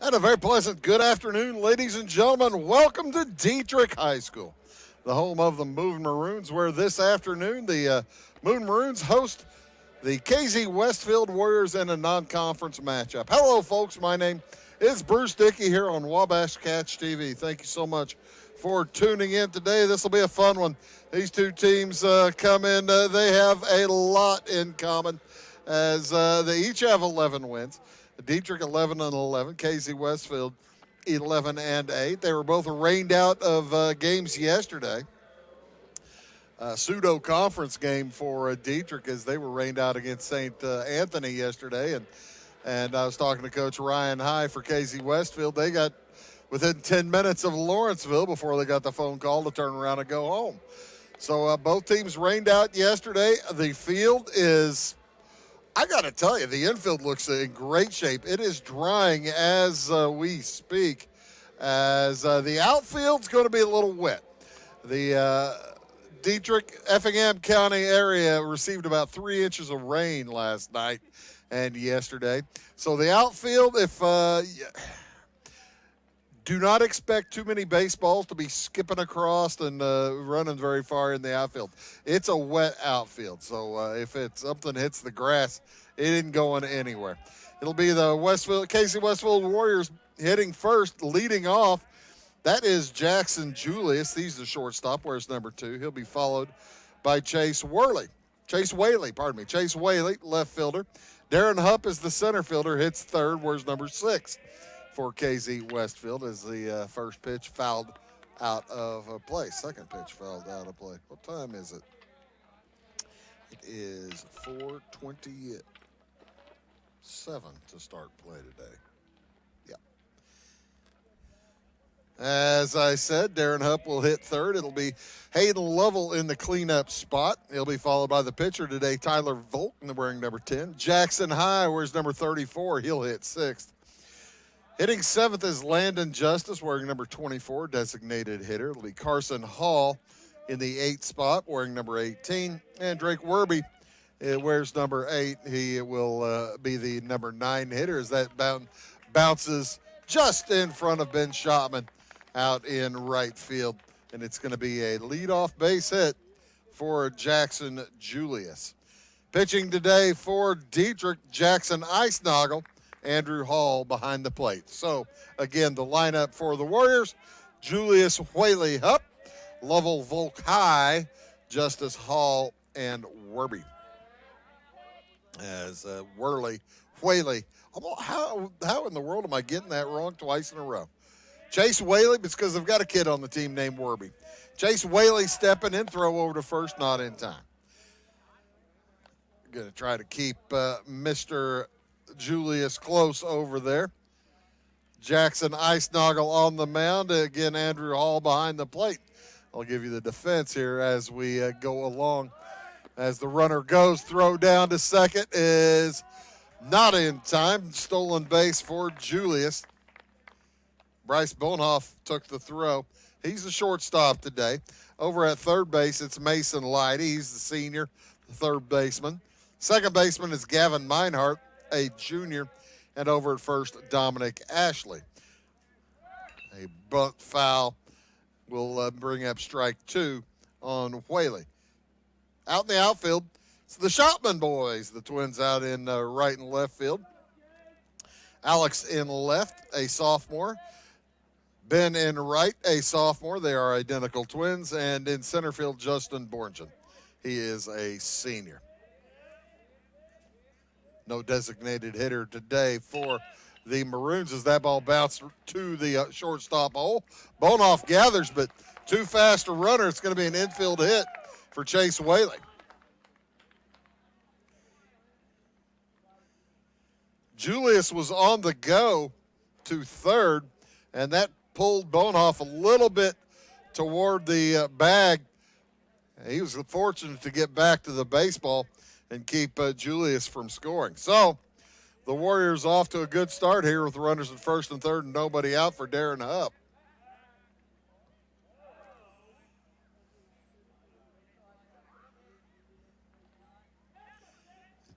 And a very pleasant good afternoon, ladies and gentlemen. Welcome to Dieterich High School, the home of the Moving Maroons, where this afternoon the Moving Maroons host the Casey-Westfield Warriors in a non-conference matchup. Hello, folks. My name is Bruce Dickey here on Wabash Catch TV. Thank you so much for tuning in today. This will be a fun one. These two teams come in. They have a lot in common as they each have 11 wins. Dieterich 11 and 11, Casey-Westfield 11 and 8. They were both rained out of games yesterday. Pseudo conference game for Dieterich as they were rained out against St. Anthony yesterday, and I was talking to Coach Ryan High for Casey-Westfield. They got within 10 minutes of Lawrenceville before they got the phone call to turn around and go home. So both teams rained out yesterday. The field is, I got to tell you, the infield looks in great shape. It is drying as we speak, as the outfield's going to be a little wet. The Dieterich, Effingham County area received about 3 inches of rain last night and yesterday. So the outfield, do not expect too many baseballs to be skipping across and running very far in the outfield. It's a wet outfield, so if something hits the grass, it isn't going anywhere. It'll be the Casey-Westfield Warriors hitting first, leading off. That is Jackson Julius. He's the shortstop, wears number 2. He'll be followed by Chase Whaley, left fielder. Darren Hupp is the center fielder, hits third, wears number 6. For Casey-Westfield as the first pitch fouled out of play. Second pitch fouled out of play. What time is it? It is 4:27 to start play today. Yeah. As I said, Darren Hupp will hit third. It'll be Hayden Lovell in the cleanup spot. He'll be followed by the pitcher today, Tyler Volk, wearing number 10. Jackson High wears number 34. He'll hit sixth. Hitting 7th is Landon Justice, wearing number 24, designated hitter. It'll be Carson Hall in the 8th spot, wearing number 18. And Drake Werby wears number 8. He will be the number 9 hitter as that bounces just in front of Ben Schottman out in right field. And it's going to be a leadoff base hit for Jackson Julius. Pitching today for Dieterich, Jackson Icenoggle, Andrew Hall behind the plate. So, again, the lineup for the Warriors: Julius Whaley Hupp, Lovell Volk High, Justice Hall, and Werby. As Whaley, how in the world am I getting that wrong twice in a row? Chase Whaley, because I've got a kid on the team named Werby. Chase Whaley stepping in, throw over to first, not in time. Going to try to keep Mr. Julius close over there. Jackson Icenoggle on the mound. Again, Andrew Hall behind the plate. I'll give you the defense here as we go along. As the runner goes, throw down to second is not in time. Stolen base for Julius. Bryce Bonhoff took the throw. He's the shortstop today. Over at third base, it's Mason Leidy. He's the senior, the third baseman. Second baseman is Gavin Meinhardt, a junior, and over at first, Dominic Ashley. A bunt foul will bring up strike 2 on Whaley. Out in the outfield, it's the Schottman boys, the twins out in right and left field. Alex in left, a sophomore. Ben in right, a sophomore. They are identical twins. And in center field, Justin Borgen. He is a senior. No designated hitter today for the Maroons as that ball bounced to the shortstop hole. Bonoff gathers, but too fast a runner. It's going to be an infield hit for Chase Whaley. Julius was on the go to third, and that pulled Bonoff a little bit toward the bag. He was fortunate to get back to the baseball and keep Julius from scoring. So the Warriors off to a good start here with runners at first and third and nobody out for Darren Hupp.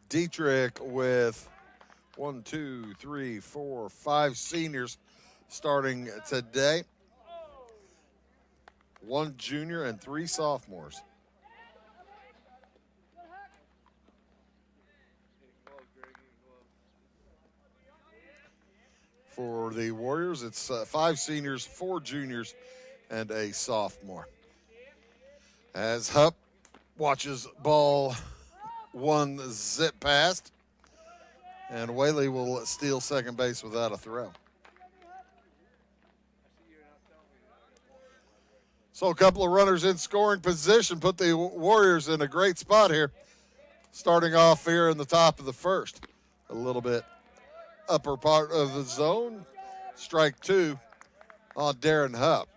Dieterich with 1, 2, 3, 4, 5 seniors starting today. 1 junior and 3 sophomores. For the Warriors, it's 5 seniors, 4 juniors, and a sophomore. As Hupp watches ball 1 zip past, and Whaley will steal second base without a throw. So a couple of runners in scoring position put the Warriors in a great spot here. Starting off here in the top of the first. A little bit upper part of the zone. Strike 2 on Darren Hupp.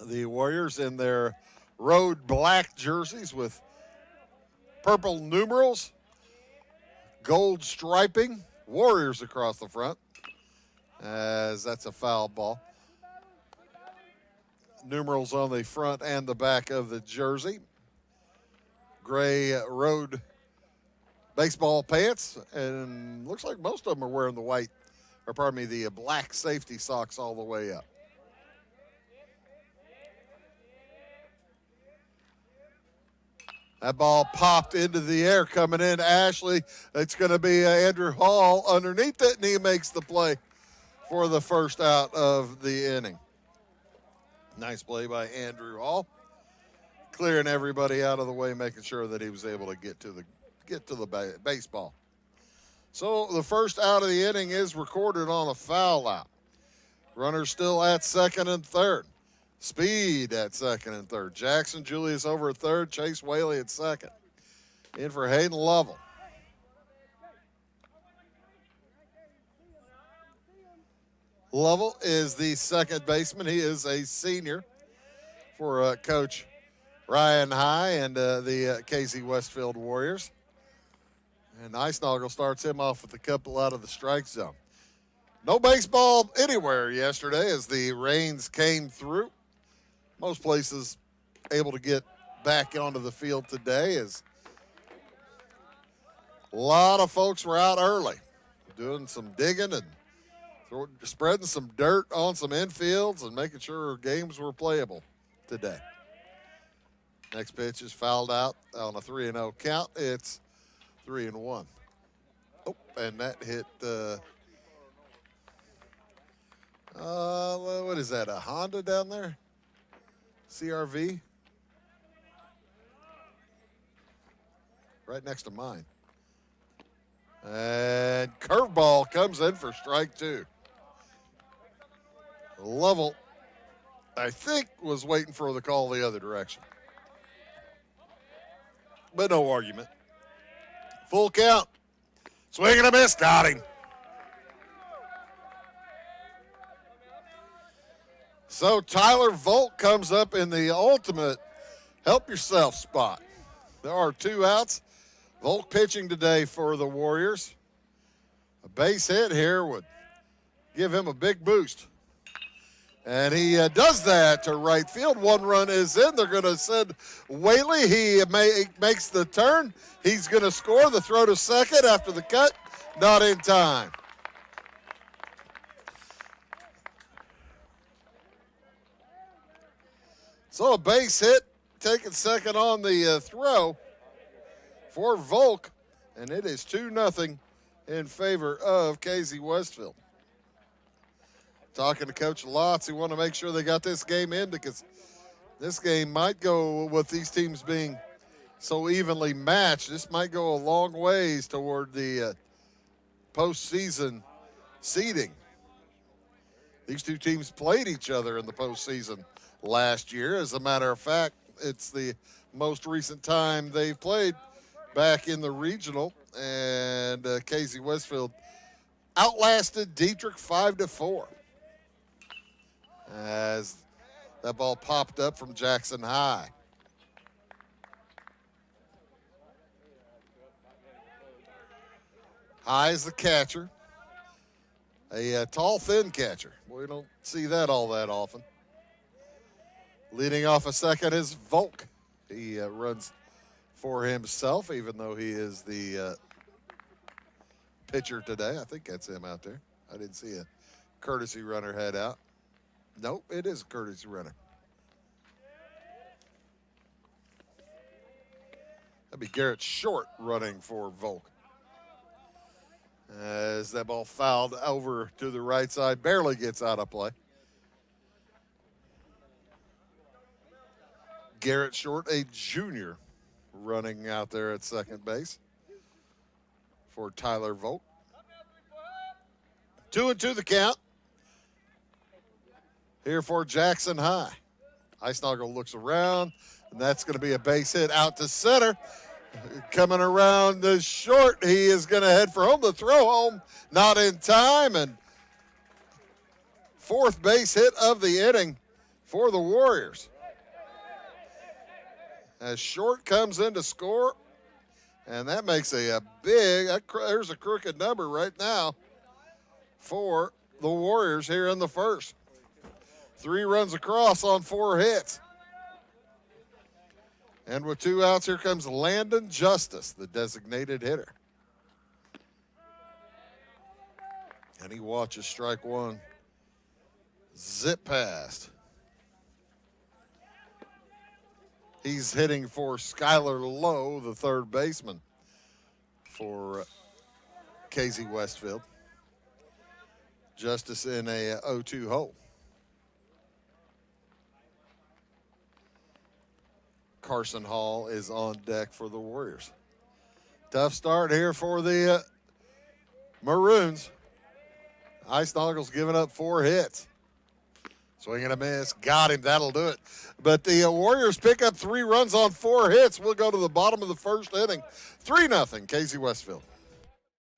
The Warriors in their road black jerseys with purple numerals, gold striping, Warriors across the front, as that's a foul ball. Numerals on the front and the back of the jersey. Gray road baseball pants, and looks like most of them are wearing the white, or pardon me, the black safety socks all the way up. That ball popped into the air coming in. Ashley, it's going to be Andrew Hall underneath it, and he makes the play for the first out of the inning. Nice play by Andrew Hall, clearing everybody out of the way, making sure that he was able to get to the baseball. So the first out of the inning is recorded on a foul out. Runners still at second and third. Speed at second and third. Jackson Julius over at third. Chase Whaley at second. In for Hayden Lovell. Lovell is the second baseman. He is a senior for Coach Ryan High and the Casey-Westfield Warriors. And Eisnagel starts him off with a couple out of the strike zone. No baseball anywhere yesterday as the rains came through. Most places able to get back onto the field today as a lot of folks were out early doing some digging and spreading some dirt on some infields and making sure games were playable today. Next pitch is fouled out on a 3-0 count. It's 3-1. Oh, and that hit what is that, a Honda down there? CRV? Right next to mine. And curveball comes in for strike 2. Lovell, I think, was waiting for the call the other direction. But no argument. Full count. Swing and a miss. Got him. So Tyler Volk comes up in the ultimate help yourself spot. There are 2 outs. Volk pitching today for the Warriors. A base hit here would give him a big boost. And he does that to right field. 1 run is in. They're going to send Whaley. He makes the turn. He's going to score. The throw to second after the cut. Not in time. So a base hit, taking second on the throw for Volk. And it is 2-0 in favor of Casey-Westfield. Talking to Coach Lotz, he want to make sure they got this game in because this game might go, with these teams being so evenly matched, this might go a long ways toward the postseason seeding. These 2 teams played each other in the postseason last year. As a matter of fact, it's the most recent time they've played back in the regional, and Casey-Westfield outlasted Dieterich 5-4. As that ball popped up from Jackson High. High is the catcher. A tall, thin catcher. We don't see that all that often. Leading off a second is Volk. He runs for himself, even though he is the pitcher today. I think that's him out there. I didn't see a courtesy runner head out. Nope, it is a courtesy runner. That'd be Garrett Short running for Volk. As that ball fouled over to the right side, barely gets out of play. Garrett Short, a junior, running out there at second base for Tyler Volk. 2-2 the count. Here for Jackson High. Eisnagel looks around, and that's going to be a base hit out to center. Coming around the short, he is going to head for home. The throw home, not in time, and fourth base hit of the inning for the Warriors. As Short comes in to score, and that makes a big, there's a crooked number right now for the Warriors here in the first. 3 runs across on 4 hits. And with 2 outs, here comes Landon Justice, the designated hitter. And he watches strike 1 zip past. He's hitting for Skylar Lowe, the third baseman for Casey-Westfield. Justice in a 0-2 hole. Carson Hall is on deck for the Warriors. Tough start here for the Maroons. Eisnagel's giving up 4 hits. Swing and a miss. Got him. That'll do it. But the Warriors pick up 3 runs on 4 hits. We'll go to the bottom of the first inning. 3-0 Casey-Westfield.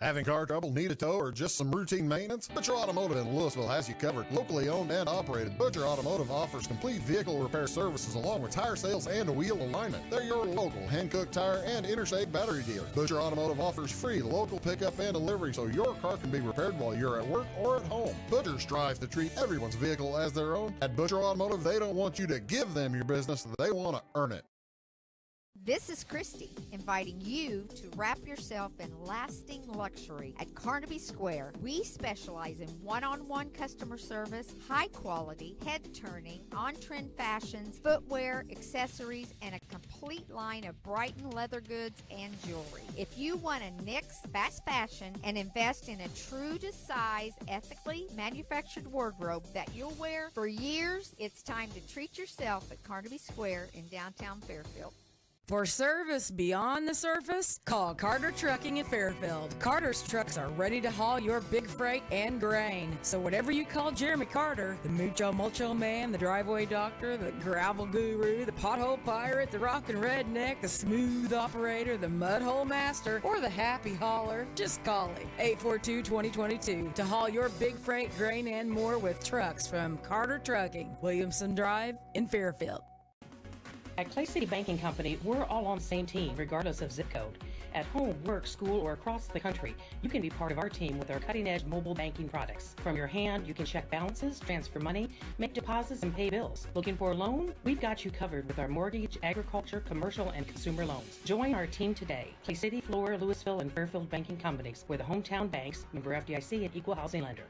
Having car trouble, need a tow, or just some routine maintenance? Butcher Automotive in Louisville has you covered. Locally owned and operated, Butcher Automotive offers complete vehicle repair services along with tire sales and wheel alignment. They're your local Hankook tire and Interstate battery dealer. Butcher Automotive offers free local pickup and delivery so your car can be repaired while you're at work or at home. Butcher strives to treat everyone's vehicle as their own. At Butcher Automotive, they don't want you to give them your business, they want to earn it. This is Christy, inviting you to wrap yourself in lasting luxury at Carnaby Square. We specialize in one-on-one customer service, high quality, head-turning, on-trend fashions, footwear, accessories, and a complete line of Brighton leather goods and jewelry. If you want to nix fast fashion and invest in a true-to-size, ethically manufactured wardrobe that you'll wear for years, it's time to treat yourself at Carnaby Square in downtown Fairfield. For service beyond the surface, call Carter Trucking in Fairfield. Carter's trucks are ready to haul your big freight and grain. So whatever you call Jeremy Carter, the Mucho Mulcho Man, the driveway doctor, the gravel guru, the pothole pirate, the rockin' redneck, the smooth operator, the mudhole master, or the happy hauler, just call him. 842-2022 to haul your big freight, grain, and more with trucks from Carter Trucking, Williamson Drive in Fairfield. At Clay City Banking Company, we're all on the same team, regardless of zip code. At home, work, school, or across the country, you can be part of our team with our cutting-edge mobile banking products. From your hand, you can check balances, transfer money, make deposits, and pay bills. Looking for a loan? We've got you covered with our mortgage, agriculture, commercial, and consumer loans. Join our team today. Clay City, Flora, Louisville, and Fairfield Banking Companies. We're the hometown banks, member FDIC, and equal housing lender.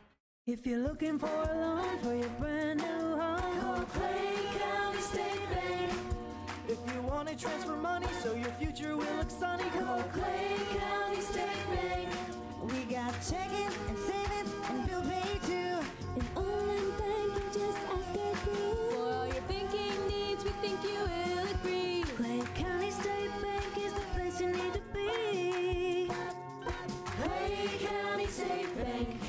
If you're looking for a loan for your brand new home, call Clay County State Bank. If you want to transfer money so your future will look sunny, call Clay County State Bank. We got checking and savings and bill pay too. An online banking, just ask our crew. For all your banking needs, we think you will agree. Clay County State Bank is the place you need to be. Clay County State Bank.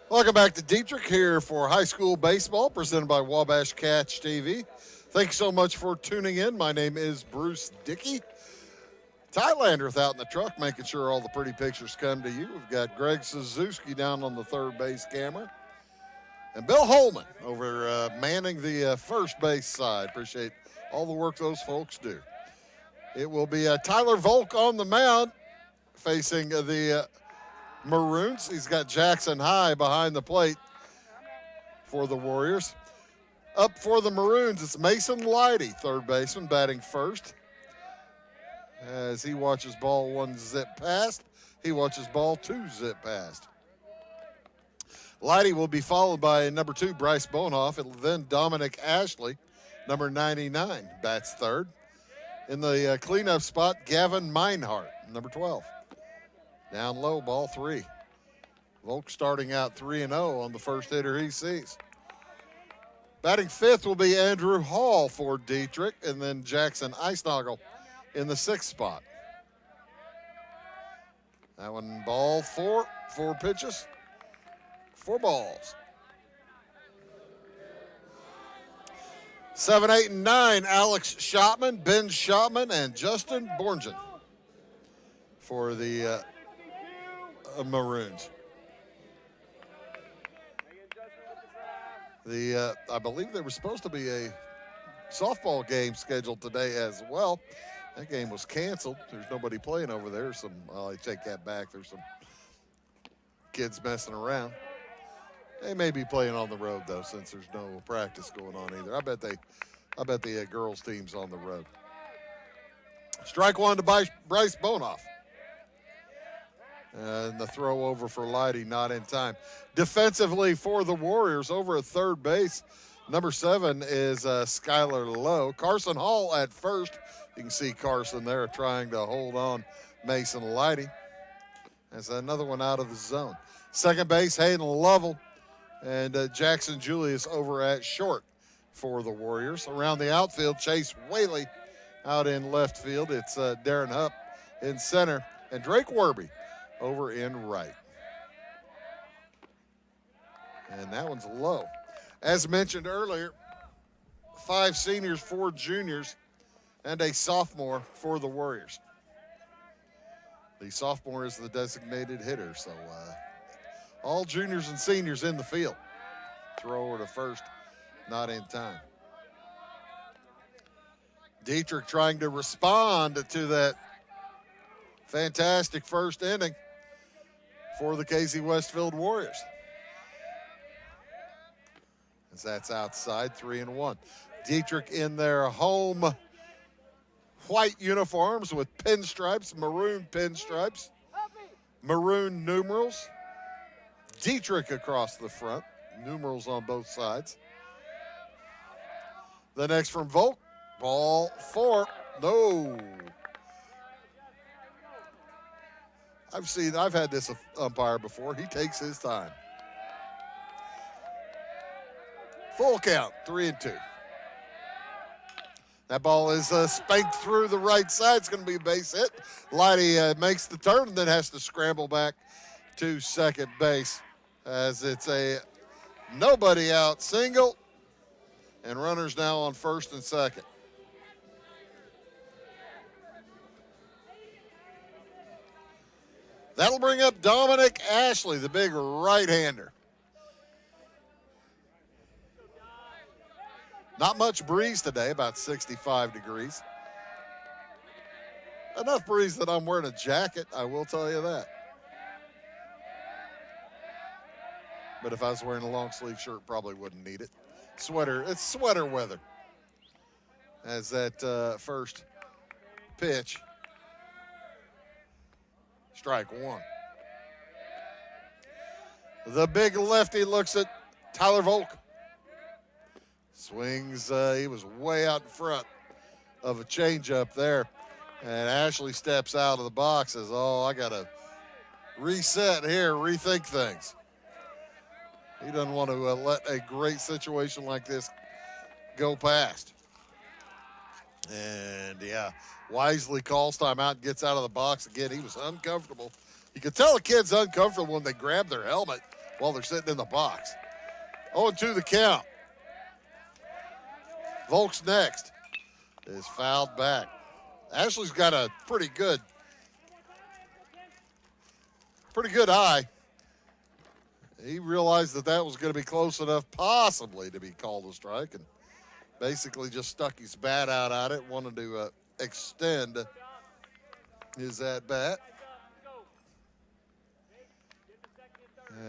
Welcome back to Dieterich here for high school baseball presented by Wabash Catch TV. Thanks so much for tuning in. My name is Bruce Dickey. Ty Landreth out in the truck making sure all the pretty pictures come to you. We've got Greg Suzuki down on the third base camera. And Bill Holman over manning the first base side. Appreciate all the work those folks do. It will be Tyler Volk on the mound facing the Maroons. He's got Jackson High behind the plate for the Warriors. Up for the Maroons, it's Mason Leidy, third baseman, batting first. as he watches ball 1 zip past. He watches ball 2 zip past. Leidy will be followed by number 2, Bryce Bonehoff, and then Dominic Ashley, number 99, bats third. In the cleanup spot, Gavin Meinhardt, number 12. Down low, ball 3. Volk starting out 3-0 on the first hitter he sees. Batting fifth will be Andrew Hall for Dieterich, and then Jackson Eisnagel in the 6th spot. That one, ball 4, 4 pitches, 4 balls. 7, 8, and 9, Alex Schotman, Ben Schotman, and Justin Borngen for the Maroons. I believe there was supposed to be a softball game scheduled today as well. That game was canceled. There's nobody playing over there. I take that back. There's some kids messing around. They may be playing on the road though, since there's no practice going on either. I bet the girls team's on the road. Strike 1 to Bryce Bonehoff. And the throw over for Leidy, not in time. Defensively for the Warriors, over at third base, number 7 is Skylar Lowe. Carson Hall at first. You can see Carson there trying to hold on Mason Leidy. That's another one out of the zone. Second base, Hayden Lovell. And Jackson Julius over at short for the Warriors. Around the outfield, Chase Whaley out in left field. It's Darren Hupp in center. And Drake Werby over in right. And that one's low. As mentioned earlier, 5 seniors, 4 juniors, and a sophomore for the Warriors. The sophomore is the designated hitter, so all juniors and seniors in the field. Throw over to first, not in time. Dieterich trying to respond to that fantastic first inning for the Casey-Westfield Warriors. As that's outside, 3-1. Dieterich in their home white uniforms with pinstripes, maroon pinstripes, maroon numerals. Dieterich across the front, numerals on both sides. The next from Volk, ball 4, no. I've had this umpire before. He takes his time. Full count, 3-2. That ball is spanked through the right side. It's going to be a base hit. Leidy makes the turn and then has to scramble back to second base as it's a nobody out single and runners now on first and second. That'll bring up Dominic Ashley, the big right-hander. Not much breeze today, about 65 degrees. Enough breeze that I'm wearing a jacket, I will tell you that. But if I was wearing a long sleeve shirt, probably wouldn't need it. Sweater, it's sweater weather. As that first pitch, strike 1. The big lefty looks at Tyler Volk. Swings, he was way out in front of a changeup there. And Ashley steps out of the box, says, oh, I got to reset here, rethink things. He doesn't want to let a great situation like this go past. And, yeah, wisely calls timeout and gets out of the box again. He was uncomfortable. You can tell a kid's uncomfortable when they grab their helmet while they're sitting in the box. 0-2 the count. Volk's next is fouled back. Ashley's got a pretty good eye. He realized that was going to be close enough possibly to be called a strike and basically just stuck his bat out at it, wanted to extend his at-bat.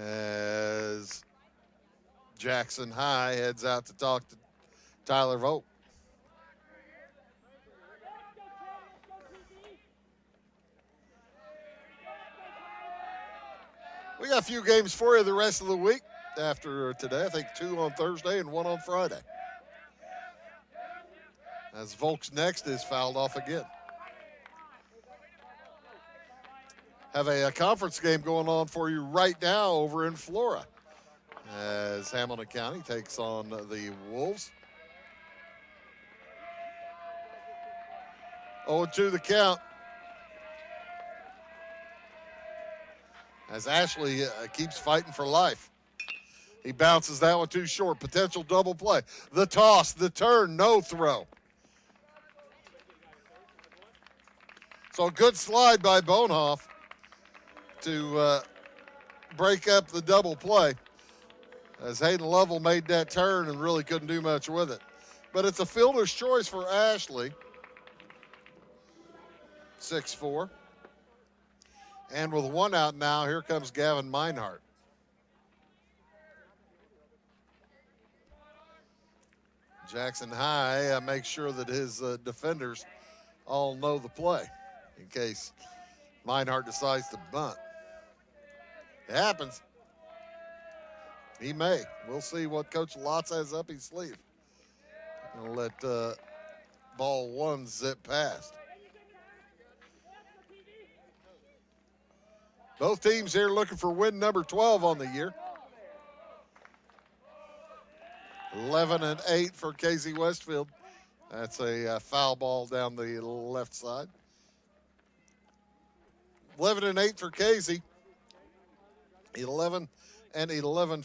As Jackson High heads out to talk to Tyler Volk. We got a few games for you the rest of the week after today. I think 2 on Thursday and 1 on Friday. As Volk's next is fouled off again. Have a conference game going on for you right now over in Flora as Hamilton County takes on the Wolves. 0-2 the count. As Ashley keeps fighting for life. He bounces that one too short. Potential double play. The toss, the turn, no throw. So a good slide by Bonehoff to break up the double play. As Hayden Lovell made that turn and really couldn't do much with it. But it's a fielder's choice for Ashley. 6-4. And with 1 out now, here comes Gavin Meinhardt. Jackson High makes sure that his defenders all know the play in case Meinhardt decides to bunt. It happens. He may. We'll see what Coach Lotz has up his sleeve. Gonna let ball 1 zip past. Both teams here looking for win number 12 on the year. 11-8 for Casey-Westfield. That's a foul ball down the left side. 11-8 for Casey. 11-11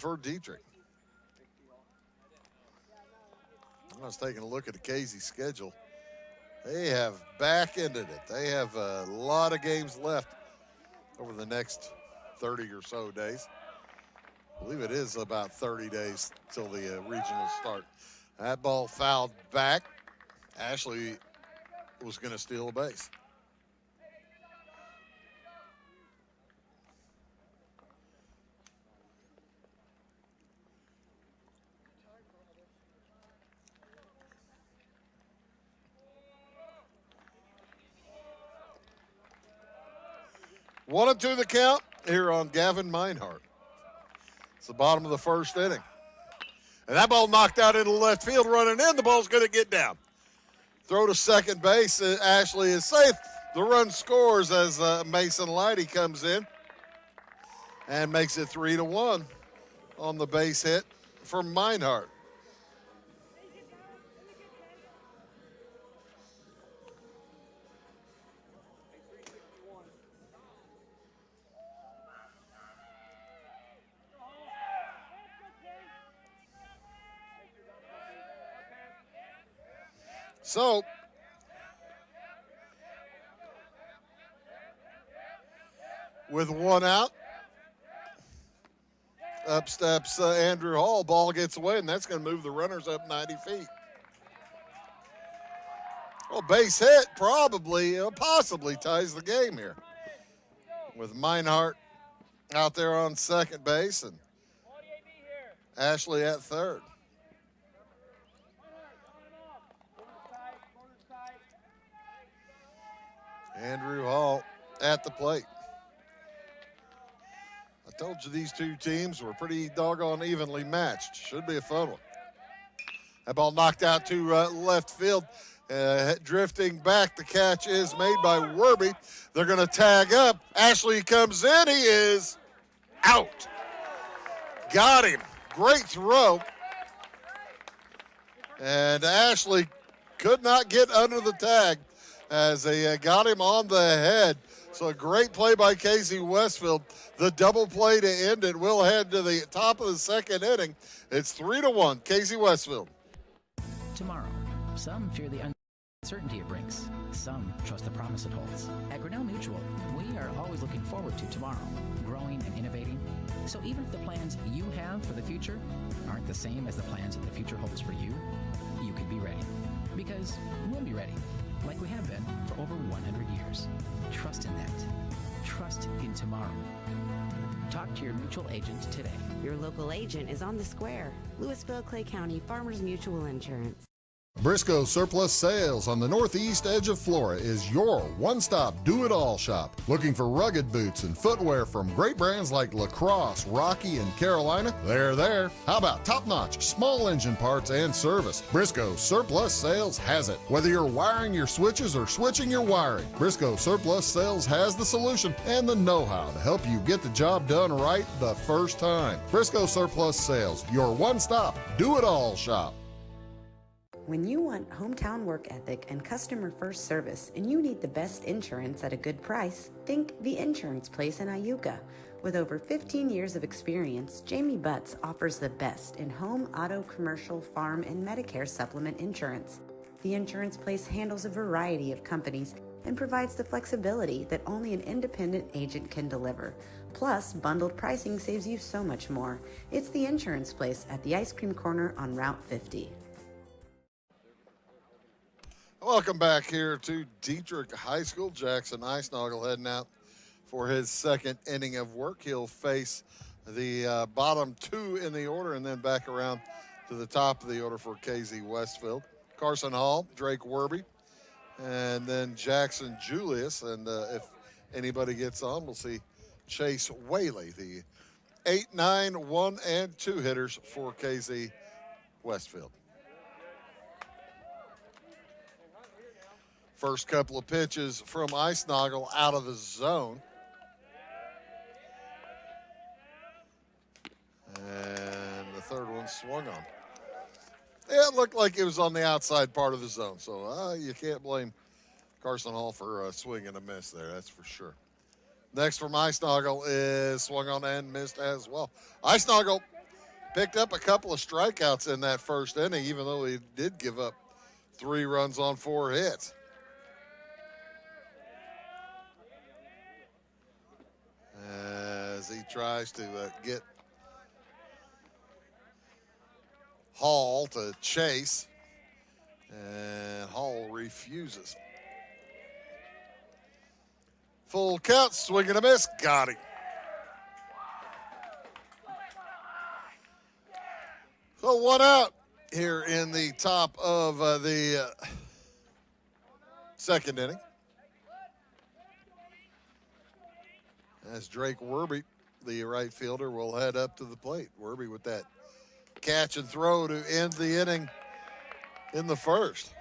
for Dieterich. I was taking a look at the Casey schedule. They have back-ended it. They have a lot of games left over the next 30 or so days. I believe it is about 30 days till the regionals start. That ball fouled back. Ashley was going to steal a base. One and 2 the count here on Gavin Meinhardt. It's the bottom of the first inning. And that ball knocked out into left field, running in. The ball's going to get down. Throw to second base. Ashley is safe. The run scores as Mason Lighty comes in and makes it 3-1 on the base hit for Meinhardt. So, with 1 out, up steps Andrew Hall. Ball gets away, and that's going to move the runners up 90 feet. Well, base hit probably, possibly ties the game here. With Meinhardt out there on second base and Ashley at third. Andrew Hall at the plate. I told you these two teams were pretty doggone evenly matched. Should be a fun one. That ball knocked out to left field. Drifting back, the catch is made by Werby. They're going to tag up. Ashley comes in. He is out. Got him. Great throw. And Ashley could not get under the tag as they got him on the head. So a great play by Casey-Westfield. The double play to end it. We'll head to the top of the second inning. It's 3-1, Casey-Westfield. Tomorrow, some fear the uncertainty it brings. Some trust the promise it holds. At Grinnell Mutual, we are always looking forward to tomorrow, growing and innovating. So even if the plans you have for the future aren't the same as the plans that the future holds for you, you can be ready. Because we'll be ready, like we have been for over 100 years. Trust in that. Trust in tomorrow. Talk to your mutual agent today. Your local agent is on the square. Louisville, Clay County Farmers Mutual Insurance. Briscoe Surplus Sales on the northeast edge of Flora is your one-stop do-it-all shop. Looking for rugged boots and footwear from great brands like Lacrosse, Rocky, and Carolina? They're there. How about top-notch small engine parts and service? Briscoe Surplus Sales has it. Whether you're wiring your switches or switching your wiring, Briscoe Surplus Sales has the solution and the know-how to help you get the job done right the first time. Briscoe Surplus Sales, your one-stop do-it-all shop. When you want hometown work ethic and customer first service and you need the best insurance at a good price, think The Insurance Place in Iuka. With over 15 years of experience, Jamie Butts offers the best in home, auto, commercial, farm, and Medicare supplement insurance. The Insurance Place handles a variety of companies and provides the flexibility that only an independent agent can deliver. Plus, bundled pricing saves you so much more. It's The Insurance Place at the Ice Cream Corner on Route 50. Welcome back here to Dieterich High School. Jackson Eisnagel heading out for his second inning of work. He'll face the bottom two in the order and then back around to the top of the order for Casey-Westfield. Carson Hall, Drake Werby, and then Jackson Julius. And if anybody gets on, we'll see Chase Whaley, the 8, 9, 1, and 2 hitters for Casey-Westfield. First couple of pitches from Eisnagel out of the zone. And the third one swung on. It looked like it was on the outside part of the zone, so you can't blame Carson Hall for swing and a miss there, that's for sure. Next from Eisnagel is swung on and missed as well. Eisnagel picked up a couple of strikeouts in that first inning, even though he did give up 3 runs on 4 hits. As he tries to get Hall to chase, and Hall refuses. Full count, swing and a miss, got him. So 1 out here in the top of the second inning. As Drake Werby, the right fielder, will head up to the plate. Werby with that catch and throw to end the inning in the first.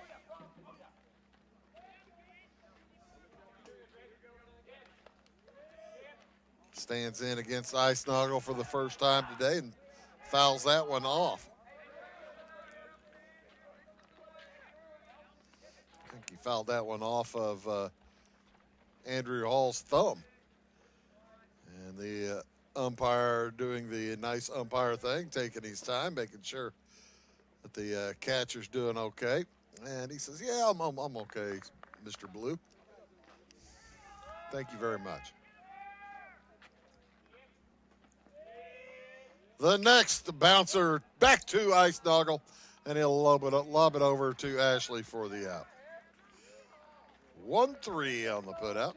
Stands in against Eisnagel for the first time today and fouls that one off. I think he fouled that one off of Andrew Hall's thumb. And the umpire doing the nice umpire thing, taking his time, making sure that the catcher's doing okay. And he says, yeah, I'm okay, Mr. Blue. Thank you very much. The next bouncer back to Eisnagel, and he'll lob it over to Ashley for the out. 1-3 on the putout.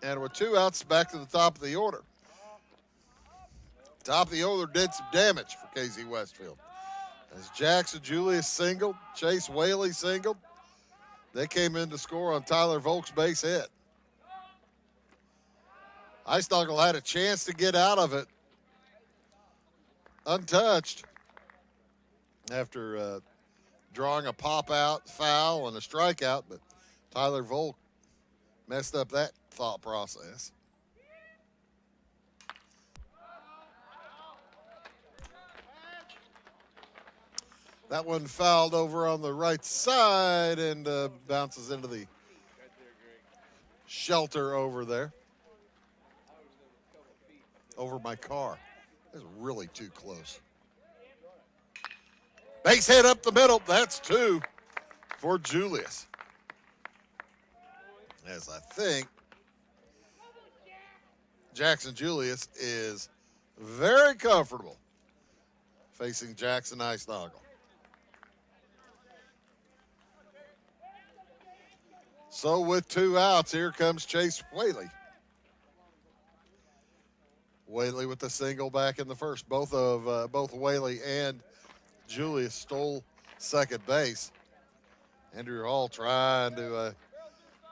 And with 2 outs, back to the top of the order. Top of the order did some damage for Casey-Westfield. As Jackson Julius singled, Chase Whaley singled, they came in to score on Tyler Volk's base hit. Eisnagel had a chance to get out of it untouched after drawing a pop-out foul and a strikeout, but Tyler Volk messed up that thought process. That one fouled over on the right side and bounces into the shelter over there. Over my car. That's really too close. Base hit up the middle. That's 2 for Julius. As I think Jackson Julius is very comfortable facing Jackson Eisnagel. So with 2 outs, here comes Chase Whaley. Whaley with the single back in the first. Both Whaley and Julius stole second base. Andrew Hall trying to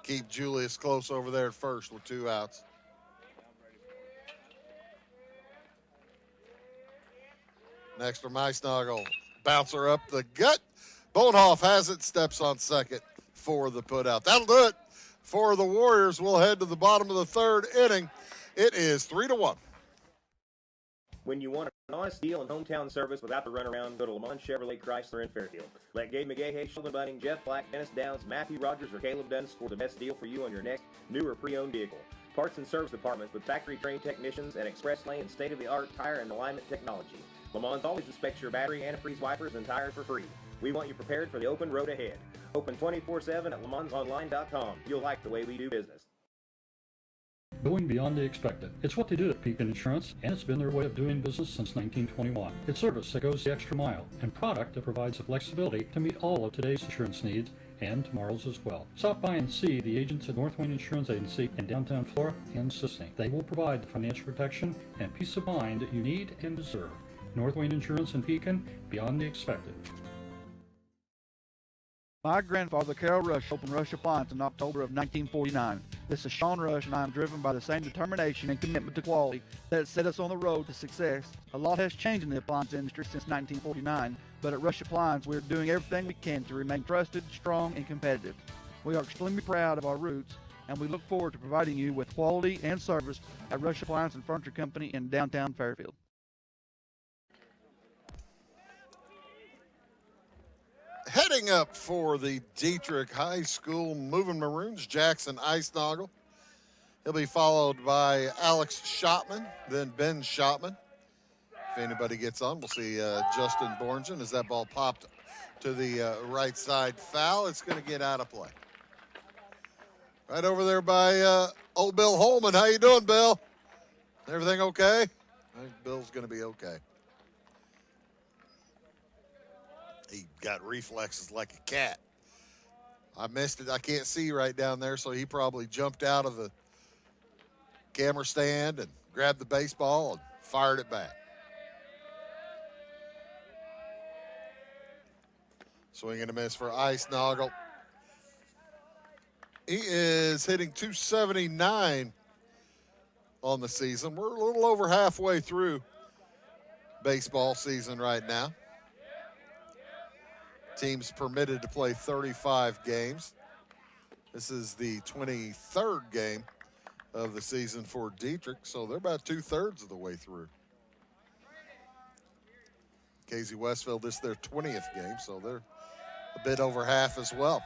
keep Julius close over there at first with 2 outs. Next from Eisnagel. Bouncer up the gut. Bonehoff has it, steps on second for the putout. That'll do it for the Warriors. We'll head to the bottom of the 3rd inning. It is 3-1. When you want an honest deal and hometown service without the runaround, go to Lamont Chevrolet Chrysler in Fairfield. Let Gabe McGahey, Sheldon Bunning, Jeff Black, Dennis Downs, Matthew Rogers, or Caleb Dunn score the best deal for you on your next new or pre-owned vehicle. Parts and service departments with factory-trained technicians and express lane and state-of-the-art tire and alignment technology. Lamont always inspects your battery, antifreeze wipers, and tires for free. We want you prepared for the open road ahead. Open 24/7 at lamontsonline.com. You'll like the way we do business. Going beyond the expected. It's what they do at Pekin Insurance, and it's been their way of doing business since 1921. It's service that goes the extra mile, and product that provides the flexibility to meet all of today's insurance needs and tomorrow's as well. Stop by and see the agents at North Wayne Insurance Agency in downtown Flora and Sisney. They will provide the financial protection and peace of mind that you need and deserve. North Wayne Insurance in Pekin, beyond the expected. My grandfather, Carol Rush, opened Rush Appliance in October of 1949. This is Sean Rush, and I am driven by the same determination and commitment to quality that set us on the road to success. A lot has changed in the appliance industry since 1949, but at Rush Appliance, we are doing everything we can to remain trusted, strong, and competitive. We are extremely proud of our roots, and we look forward to providing you with quality and service at Rush Appliance and Furniture Company in downtown Fairfield. Heading up for the Dieterich High School Moving Maroons, Jackson Eisnagel. He'll be followed by Alex Schotman, then Ben Schotman. If anybody gets on, we'll see Justin Borngen as that ball popped to the right side foul. It's going to get out of play. Right over there by old Bill Holman. How you doing, Bill? Everything okay? I think Bill's going to be okay. He got reflexes like a cat. I missed it. I can't see right down there, so he probably jumped out of the camera stand and grabbed the baseball and fired it back. Swing and a miss for Eisnagel. He is hitting .279 on the season. We're a little over halfway through baseball season right now. Teams permitted to play 35 games. This is the 23rd game of the season for Dieterich, so they're about 2/3 of the way through. Casey-Westfield, this is their 20th game, so they're a bit over half as well.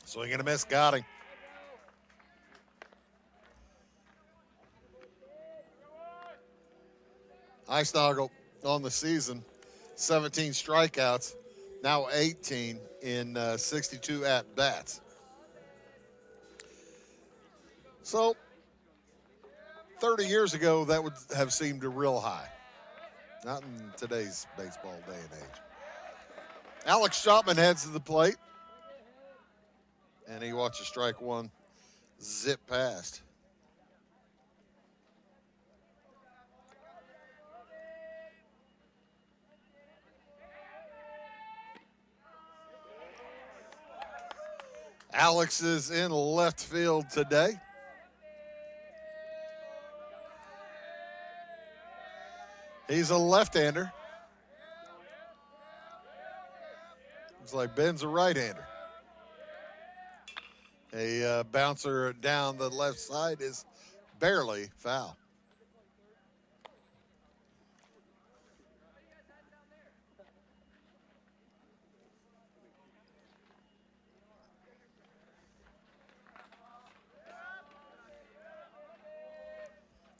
Swing and a miss, got him. Eisnagel on the season, 17 strikeouts. Now 18 in 62 at-bats. So 30 years ago, that would have seemed a real high. Not in today's baseball day and age. Alex Schotman heads to the plate. And he watches strike one zip past. Alex is in left field today. He's a left-hander. Looks like Ben's a right-hander. A bouncer down the left side is barely foul.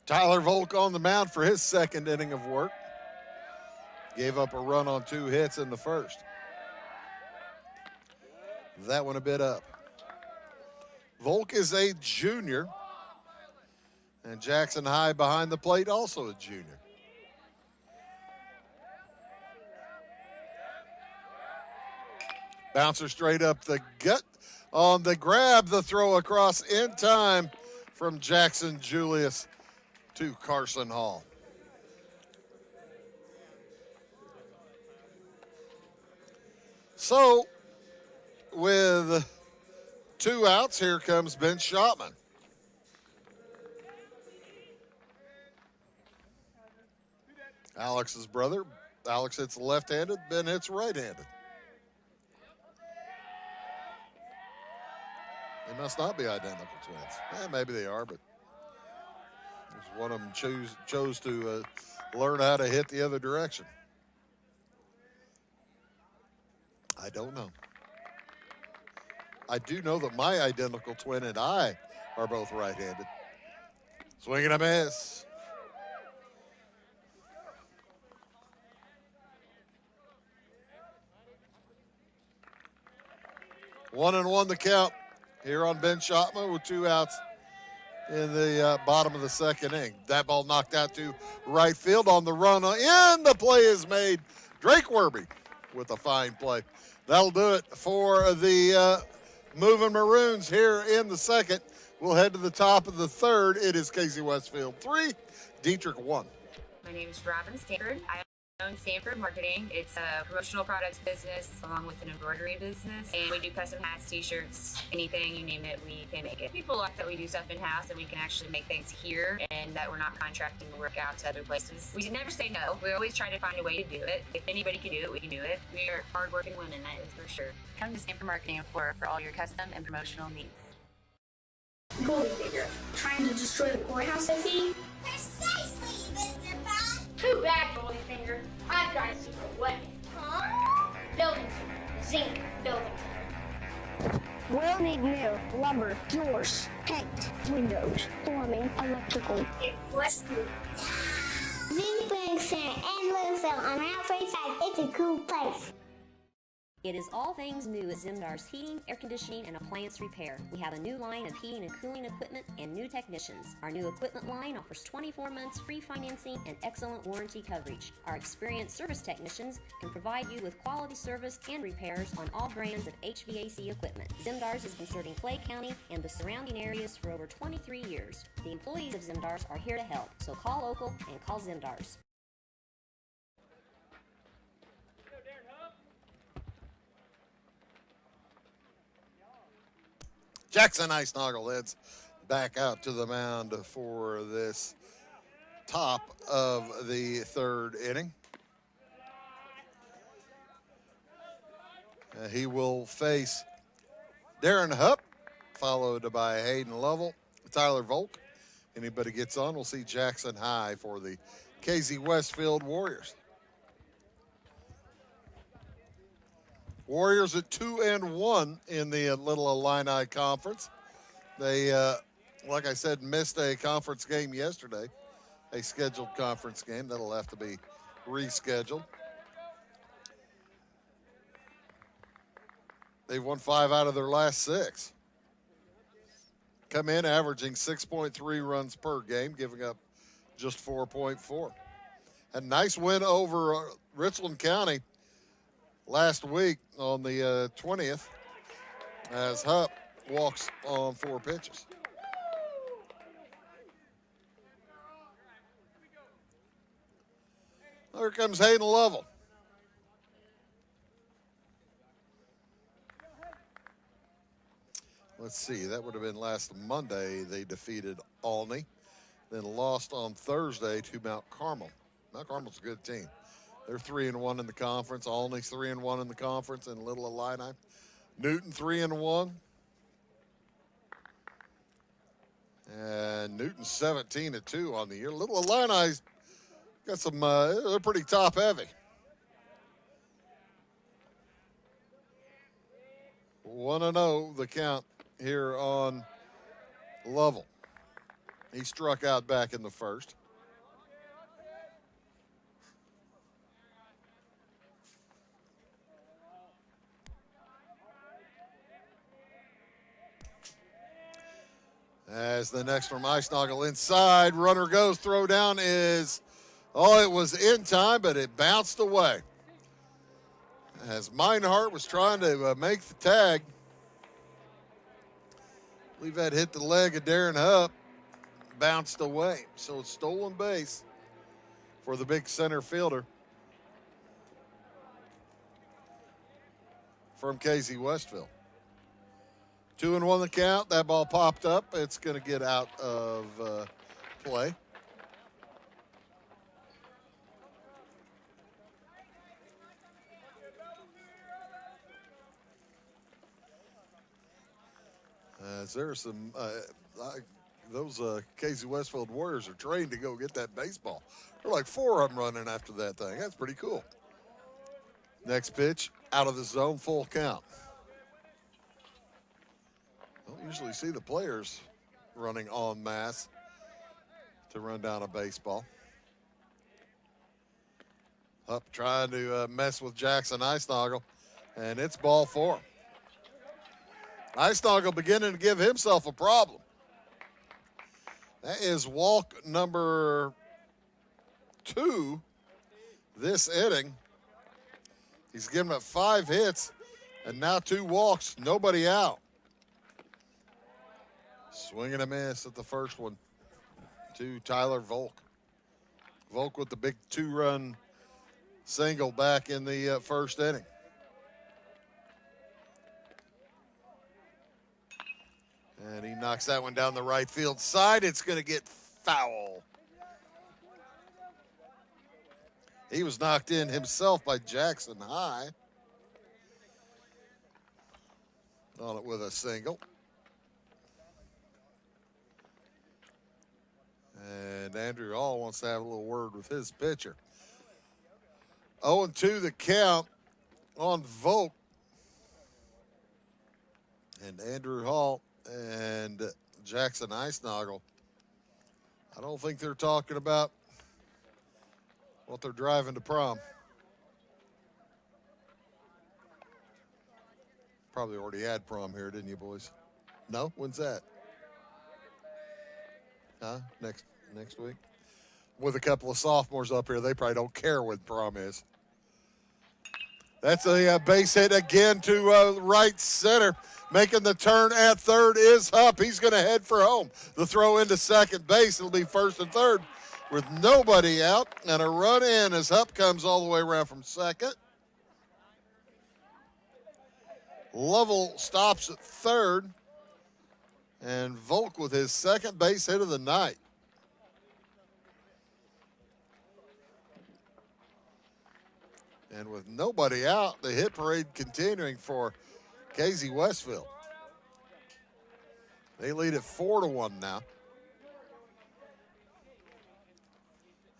Tyler Volk on the mound for his second inning of work. Gave up a run on 2 hits in the first. That one a bit up. Volk is a junior. And Jackson High behind the plate, also a junior. Bouncer straight up the gut on the grab. The throw across in time from Jackson Julius to Carson Hall. So with 2 outs, here comes Ben Schotman. Alex's brother. Alex hits left-handed, Ben hits right-handed. They must not be identical twins. Maybe they are, but one of them chose to learn how to hit the other direction. I don't know. I do know that my identical twin and I are both right-handed. Swing and a miss. 1-1 the count here on Ben Schotman with 2 outs in the bottom of the second inning. That ball knocked out to right field on the run in. The play is made. Drake Werby with a fine play. That'll do it for the Moving Maroons here in the second. We'll head to the top of the third. It is Casey-Westfield 3, Dieterich 1. My name is Robin Stanford. I own Stanford Marketing. It's a promotional products business along with an embroidery business, and we do custom hats, t-shirts, anything, you name it, we can make it. People like that we do stuff in-house and we can actually make things here and that we're not contracting the work out to other places. We never say no. We always try to find a way to do it. If anybody can do it, we can do it. We are hardworking women, that is for sure. Come to Stanford Marketing for all your custom and promotional needs. Gold digger, trying to destroy the courthouse, is he? Precisely, Mr. Bond. Too bad, Goldfinger. I've got a secret weapon. Huh? Building zinc building. We'll need new lumber, doors, paint, windows, plumbing, electrical. Westwood. Zinc Building Center and Louisville on Route 45. It's a cool place. It is all things new at Zimdar's Heating, Air Conditioning, and Appliance Repair. We have a new line of heating and cooling equipment and new technicians. Our new equipment line offers 24 months free financing and excellent warranty coverage. Our experienced service technicians can provide you with quality service and repairs on all brands of HVAC equipment. Zimdar's has been serving Clay County and the surrounding areas for over 23 years. The employees of Zimdar's are here to help, so call local and call Zimdar's. Jackson Icenoggle heads back out to the mound for this top of the third inning. He will face Darren Hupp, followed by Hayden Lovell, Tyler Volk. Anybody gets on, we'll see Jackson High for the Casey-Westfield Warriors. Warriors at 2-1 in the Little Illini Conference. They, like I said, missed a conference game yesterday, a scheduled conference game. That'll have to be rescheduled. They've won 5 out of their last 6. Come in averaging 6.3 runs per game, giving up just 4.4. A nice win over Richland County last week on the 20th as Hupp walks on 4 pitches. Here comes Hayden Lovell. Let's see, that would have been last Monday. They defeated Olney, then lost on Thursday to Mount Carmel. Mount Carmel's a good team. They're 3-1 in the conference. Olney's 3-1 in the conference, and Little Illini. Newton 3-1. And Newton 17-2 on the year. Little Illini's got some, they're pretty top heavy. 1-0 the count here on Lovell. He struck out back in the first. As the next from Icenoggle inside, runner goes, throw down is, oh, it was in time, but it bounced away. As Meinhardt was trying to make the tag, I believe that hit the leg of Darren Hupp, bounced away. So it's stolen base for the big center fielder from Casey-Westfield. 2-1 the count. That ball popped up. It's going to get out of play. There's some those Casey-Westfield Warriors are trained to go get that baseball. There are like 4 of them running after that thing. That's pretty cool. Next pitch, out of the zone, full count. Don't usually see the players running en masse to run down a baseball. Up trying to mess with Jackson Eisnagel, and it's ball 4. Eisnagel beginning to give himself a problem. That is walk number 2 this inning. He's given up 5 hits and now 2 walks, nobody out. Swing and a miss at the first one to Tyler Volk. Volk with the big 2-run single back in the first inning. And he knocks that one down the right field side. It's going to get foul. He was knocked in himself by Jackson High. On it with a single. And Andrew Hall wants to have a little word with his pitcher. 0-2 the count on Volk. And Andrew Hall and Jackson Eisnagel, I don't think they're talking about what they're driving to prom. Probably already had prom here, didn't you, boys? No? When's that? Huh? Next week? With a couple of sophomores up here, they probably don't care what prom is. That's a base hit again to right center. Making the turn at third is Hupp. He's going to head for home. The throw into second base. It'll be first and third with nobody out. And a run in as Hupp comes all the way around from second. Lovell stops at third. And Volk with his second base hit of the night. And with nobody out, the hit parade continuing for Casey-Westfield. They lead at 4-1 now.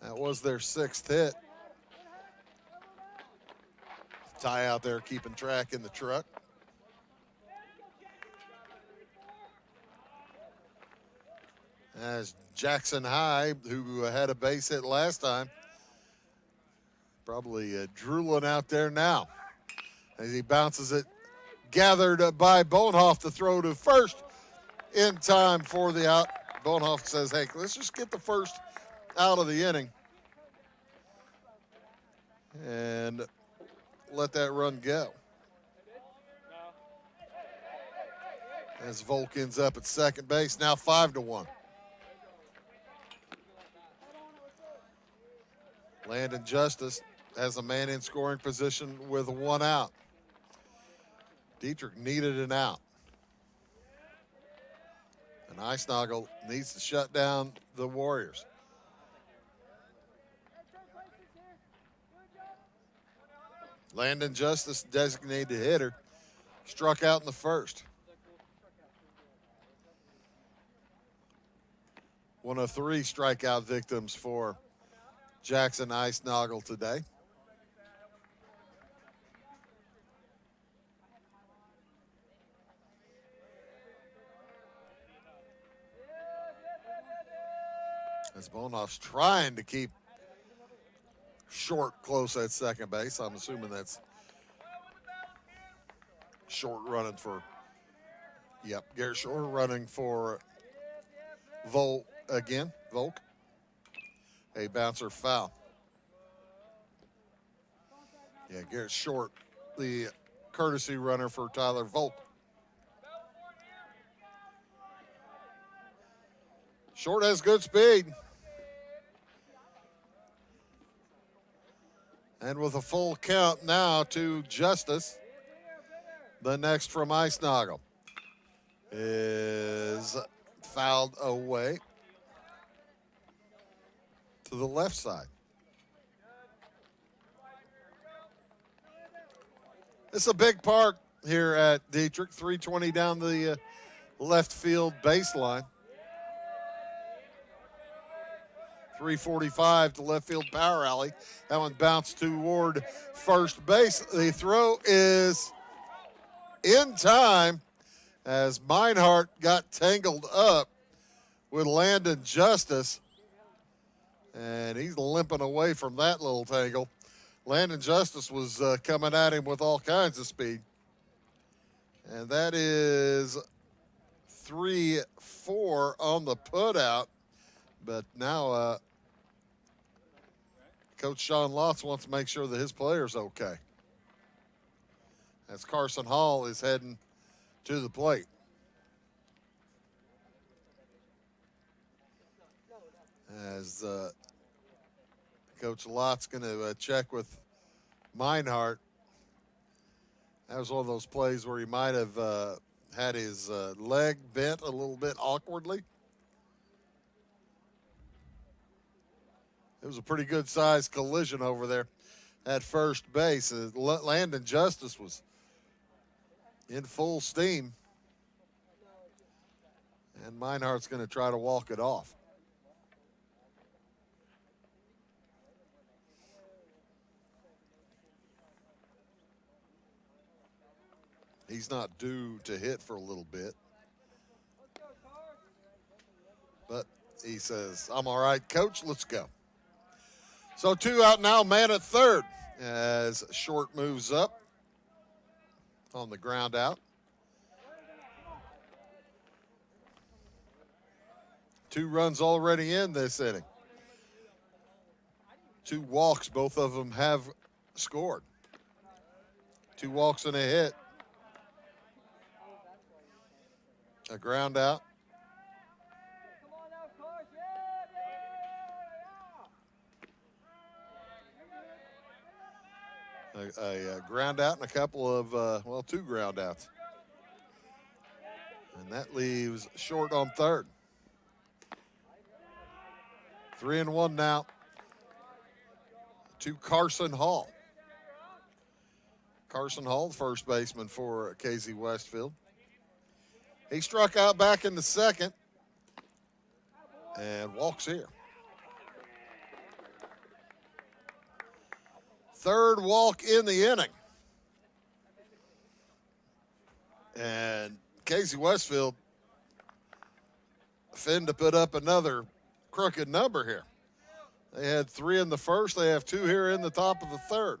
That was their 6th hit. Ty out there keeping track in the truck. As Jackson High, who had a base hit last time, probably drooling out there now as he bounces it, gathered by Bonehoff to throw to first in time for the out. Bonehoff says, hey, let's just get the first out of the inning and let that run go. As Volk ends up at second base, now 5-1. Landon Justice has a man in scoring position with 1 out. Dieterich needed an out. And Eisnagel needs to shut down the Warriors. Landon Justice, designated hitter, struck out in the first. One of 3 strikeout victims for Jackson Eisnagel today. As Bonoff's trying to keep Short close at second base. I'm assuming that's Short running for, yep, Garrett Short running for Volk again. Volk. A bouncer foul. Yeah, Garrett Short, the courtesy runner for Tyler Volk. Short has good speed. And with a full count now to Justice, the next from Eisnagel. is fouled away to the left side. It's a big park here at Dieterich, 320 down the left field baseline. 345 to left field power alley. That one bounced toward first base. The throw is in time as Meinhardt got tangled up with Landon Justice. And he's limping away from that little tangle. Landon Justice was coming at him with all kinds of speed. And that is 3-4 on the putout. But now Coach Sean Lotz wants to make sure that his player's okay, as Carson Hall is heading to the plate. As Coach Lott's going to check with Meinhardt. That was one of those plays where he might have had his leg bent a little bit awkwardly. It was a pretty good sized collision over there at first base. Landon Justice was in full steam. And Meinhardt's going to try to walk it off. He's not due to hit for a little bit. But he says, I'm all right, coach, let's go. So 2 out now, man at third as Short moves up on the ground out. 2 runs already in this inning. 2 walks, both of them have scored. 2 walks and a hit. A ground out. A ground out and a couple of, 2 ground outs. And that leaves Short on third. 3-1 now to Carson Hall. Carson Hall, the first baseman for Casey-Westfield. He struck out back in the second and walks here. Third walk in the inning. And Casey-Westfield finna to put up another crooked number here. They had 3 in the first. They have 2 here in the top of the third.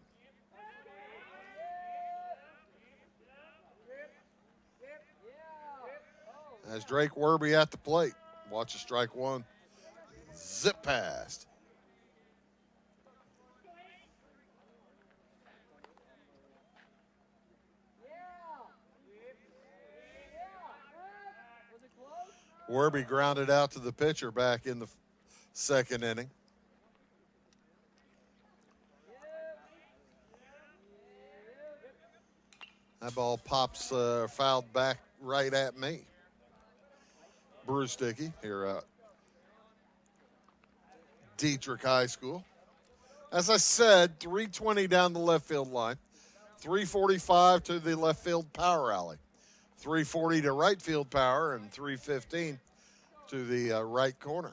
As Drake Werby at the plate. Watch a strike 1. Zip past. Werby grounded out to the pitcher back in the second inning. That ball pops fouled back right at me. Bruce Dickey here at Dieterich High School. As I said, 320 down the left field line, 345 to the left field power alley, 340 to right field power, and 315 to the right corner.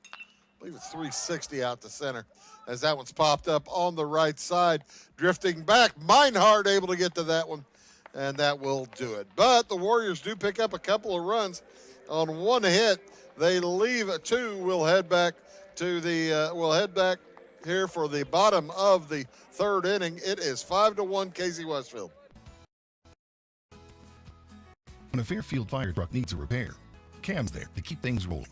I believe it's 360 out to center as that one's popped up on the right side. Drifting back, Meinhardt able to get to that one, and that will do it. But the Warriors do pick up a couple of runs on 1 hit. They leave 2. We'll head back to the here for the bottom of the third inning. It is 5-1 Casey-Westfield. When a Fairfield fire truck needs a repair, Cam's there to keep things rolling.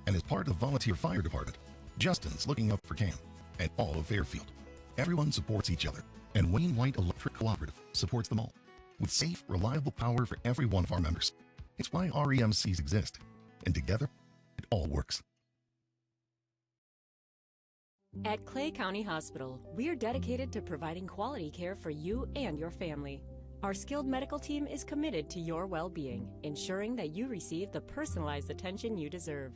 And as part of the volunteer fire department, Justin's looking up for Cam and all of Fairfield. Everyone supports each other, and Wayne White Electric Cooperative supports them all with safe, reliable power for every one of our members. It's why REMCs exist, and together, it all works. At Clay County Hospital, we're dedicated to providing quality care for you and your family. Our skilled medical team is committed to your well-being, ensuring that you receive the personalized attention you deserve.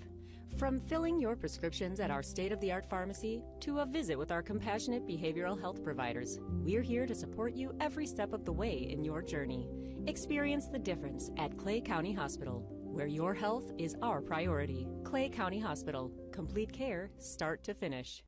From filling your prescriptions at our state-of-the-art pharmacy to a visit with our compassionate behavioral health providers, we're here to support you every step of the way in your journey. Experience the difference at Clay County Hospital, where your health is our priority. Clay County Hospital. Complete care, start to finish.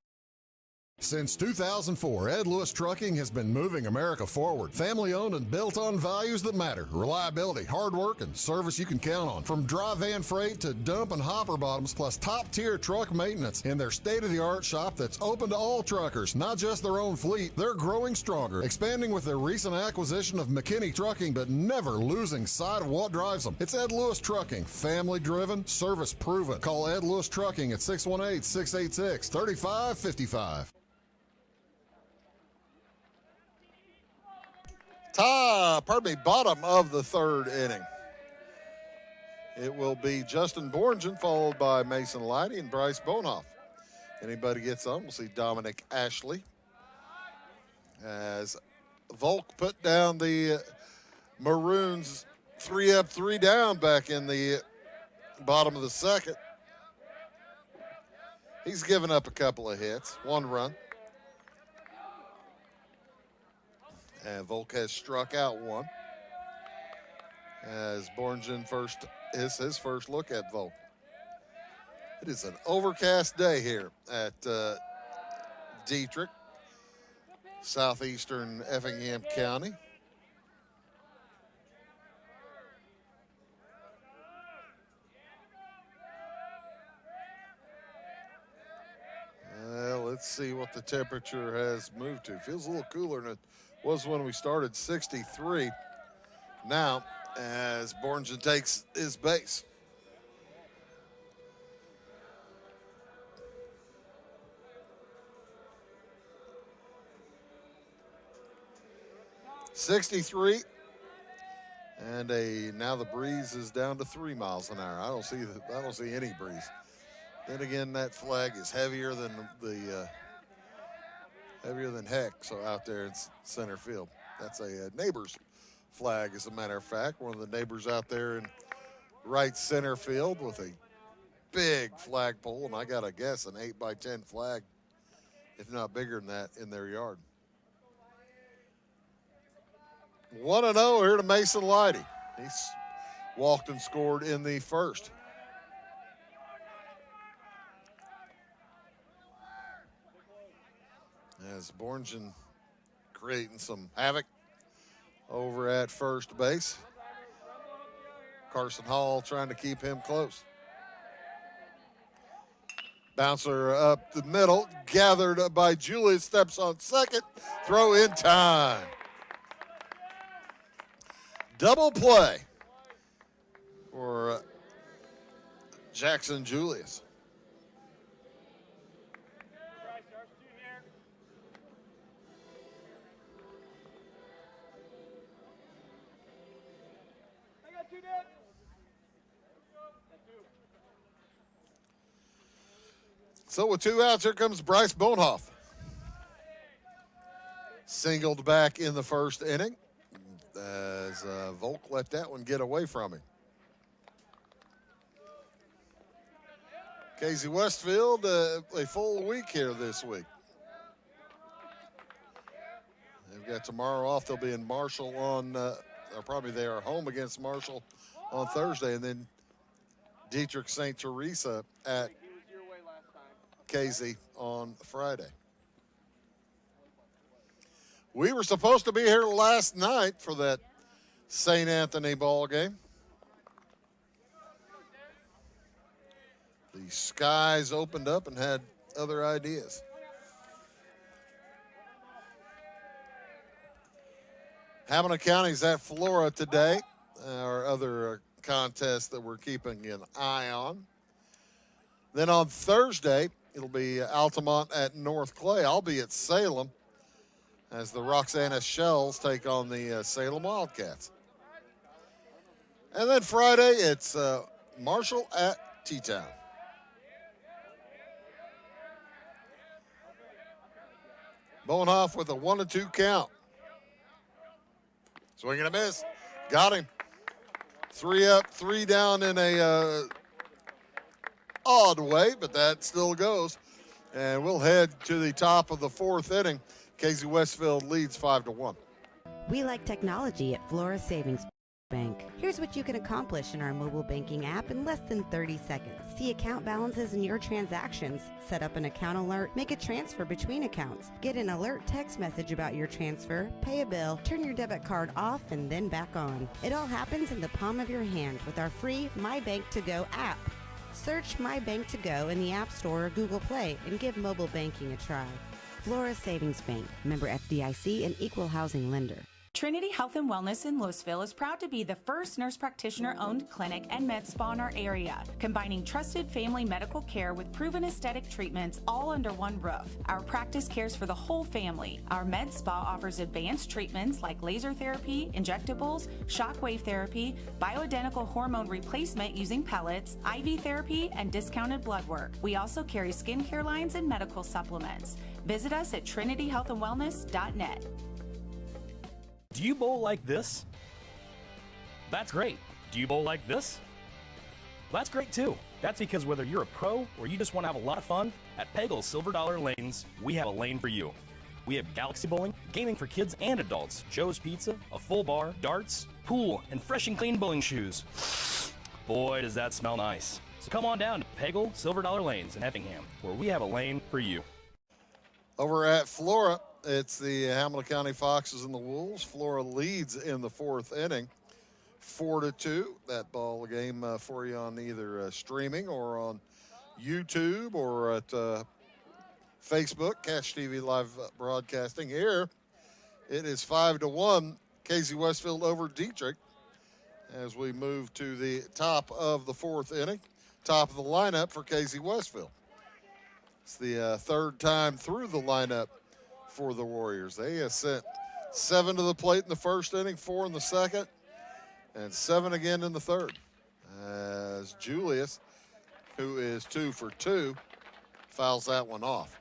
Since 2004, Ed Lewis Trucking has been moving America forward. Family owned and built on values that matter. Reliability, hard work, and service you can count on. From dry van freight to dump and hopper bottoms, plus top tier truck maintenance in their state of the art shop that's open to all truckers, not just their own fleet. They're growing stronger, expanding with their recent acquisition of McKinney Trucking, but never losing sight of what drives them. It's Ed Lewis Trucking, family driven, service proven. Call Ed Lewis Trucking at 618-686-3555. Bottom of the third inning. It will be Justin Borgen, followed by Mason Leidy and Bryce Bonehoff. Anybody gets on, we'll see Dominic Ashley. As Volk put down the Maroons 3 up, 3 down back in the bottom of the second. He's given up a couple of hits, 1 run. And Volk has struck out 1. As Borgen is his first look at Volk. It is an overcast day here at Dieterich, southeastern Effingham County. Let's see what the temperature has moved to. Feels a little cooler than it was when we started, 63 now, as Borgen takes his base. .63, and now the breeze is down to 3 miles an hour. I don't see any breeze. Then again, that flag is heavier than heck. So out there in center field, that's a neighbor's flag, as a matter of fact. One of the neighbors out there in right center field with a big flagpole, and I gotta guess an 8x10 flag, if not bigger than that, in their yard. 1-0 here to Mason Leidy. He's walked and scored in the first. As Borgen creating some havoc over at first base. Carson Hall trying to keep him close. Bouncer up the middle, gathered by Julius, steps on second, throw in time. Double play for Jackson Julius. So with 2 outs, here comes Bryce Bonehoff. Singled back in the first inning as Volk let that one get away from him. Casey-Westfield, a full week here this week. They've got tomorrow off. They'll be in Marshall on, they are home against Marshall on Thursday, and then Dieterich St. Teresa at Casey on Friday. We were supposed to be here last night for that St. Anthony ball game. The skies opened up and had other ideas. Hamilton County's at Flora today. Our other contest that we're keeping an eye on. Then on Thursday, it'll be Altamont at North Clay. I'll be at Salem as the Roxana Shells take on the Salem Wildcats. And then Friday, it's Marshall at T-Town. Bonehoff with a 1-2 count. Swing and a miss. Got him. 3 up, 3 down in a odd way, but that still goes. And we'll head to the top of the 4th inning. Casey-Westfield leads 5-1. We like technology at Flora Savings Bank. Here's what you can accomplish in our mobile banking app in less than 30 seconds. See account balances in your transactions, set up an account alert, make a transfer between accounts, get an alert text message about your transfer, pay a bill, turn your debit card off and then back on. It all happens in the palm of your hand with our free My Bank to Go app. Search My Bank to Go in the App Store or Google Play and give mobile banking a try. Flora Savings Bank, member FDIC and equal housing lender. Trinity Health and Wellness in Louisville is proud to be the first nurse practitioner-owned clinic and med spa in our area, combining trusted family medical care with proven aesthetic treatments all under one roof. Our practice cares for the whole family. Our med spa offers advanced treatments like laser therapy, injectables, shockwave therapy, bioidentical hormone replacement using pellets, IV therapy, and discounted blood work. We also carry skincare lines and medical supplements. Visit us at trinityhealthandwellness.net. Do you bowl like this? That's great. Do you bowl like this? That's great too. That's because whether you're a pro or you just want to have a lot of fun, at Pegel's Silver Dollar Lanes, we have a lane for you. We have galaxy bowling, gaming for kids and adults, Joe's Pizza, a full bar, darts, pool, and fresh and clean bowling shoes. Boy, does that smell nice. So come on down to Pegel Silver Dollar Lanes in Effingham, where we have a lane for you. Over at Flora, it's the Hamilton County Foxes and the Wolves. Flora leads in the 4th inning, 4-2. That ball game for you on either streaming or on YouTube or at Facebook, Catch TV live broadcasting. Here, it is 5-1. Casey-Westfield over Dieterich as we move to the top of the 4th inning. Top of the lineup for Casey-Westfield. It's the 3rd time through the lineup for the Warriors. They sent 7 to the plate in the 1st inning, 4 in the 2nd, and 7 again in the 3rd. As Julius, who is 2 for 2, fouls that one off.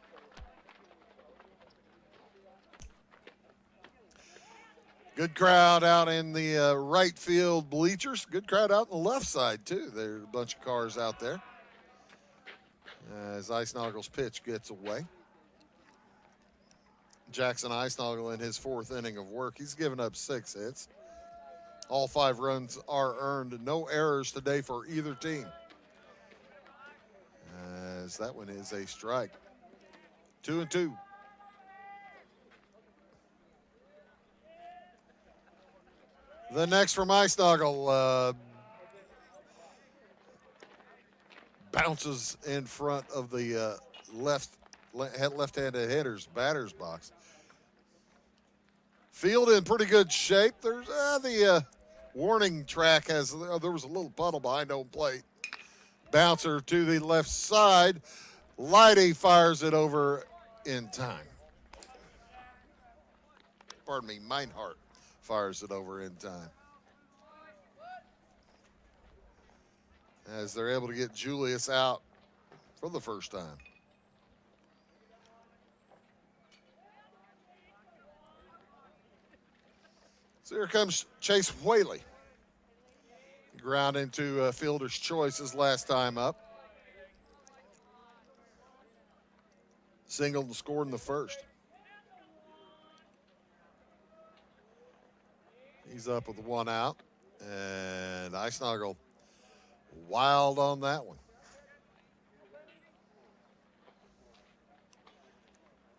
Good crowd out in the right field bleachers. Good crowd out on the left side, too. There's a bunch of cars out there as Icenagel's pitch gets away. Jackson Icenagel in his 4th inning of work. He's given up 6 hits. All 5 runs are earned. No errors today for either team. As that one is a strike. 2-2. The next from Icenagel bounces in front of the left-handed hitter's batter's box. Field in pretty good shape. There's the warning track has, there was a little puddle behind home plate. Bouncer to the left side. Leidy fires it over in time. Pardon me, Meinhardt fires it over in time. As they're able to get Julius out for the first time. So here comes Chase Whaley. He ground into fielder's choice his last time up. Singled and scored in the 1st. He's up with 1 out. And Icenagel wild on that one.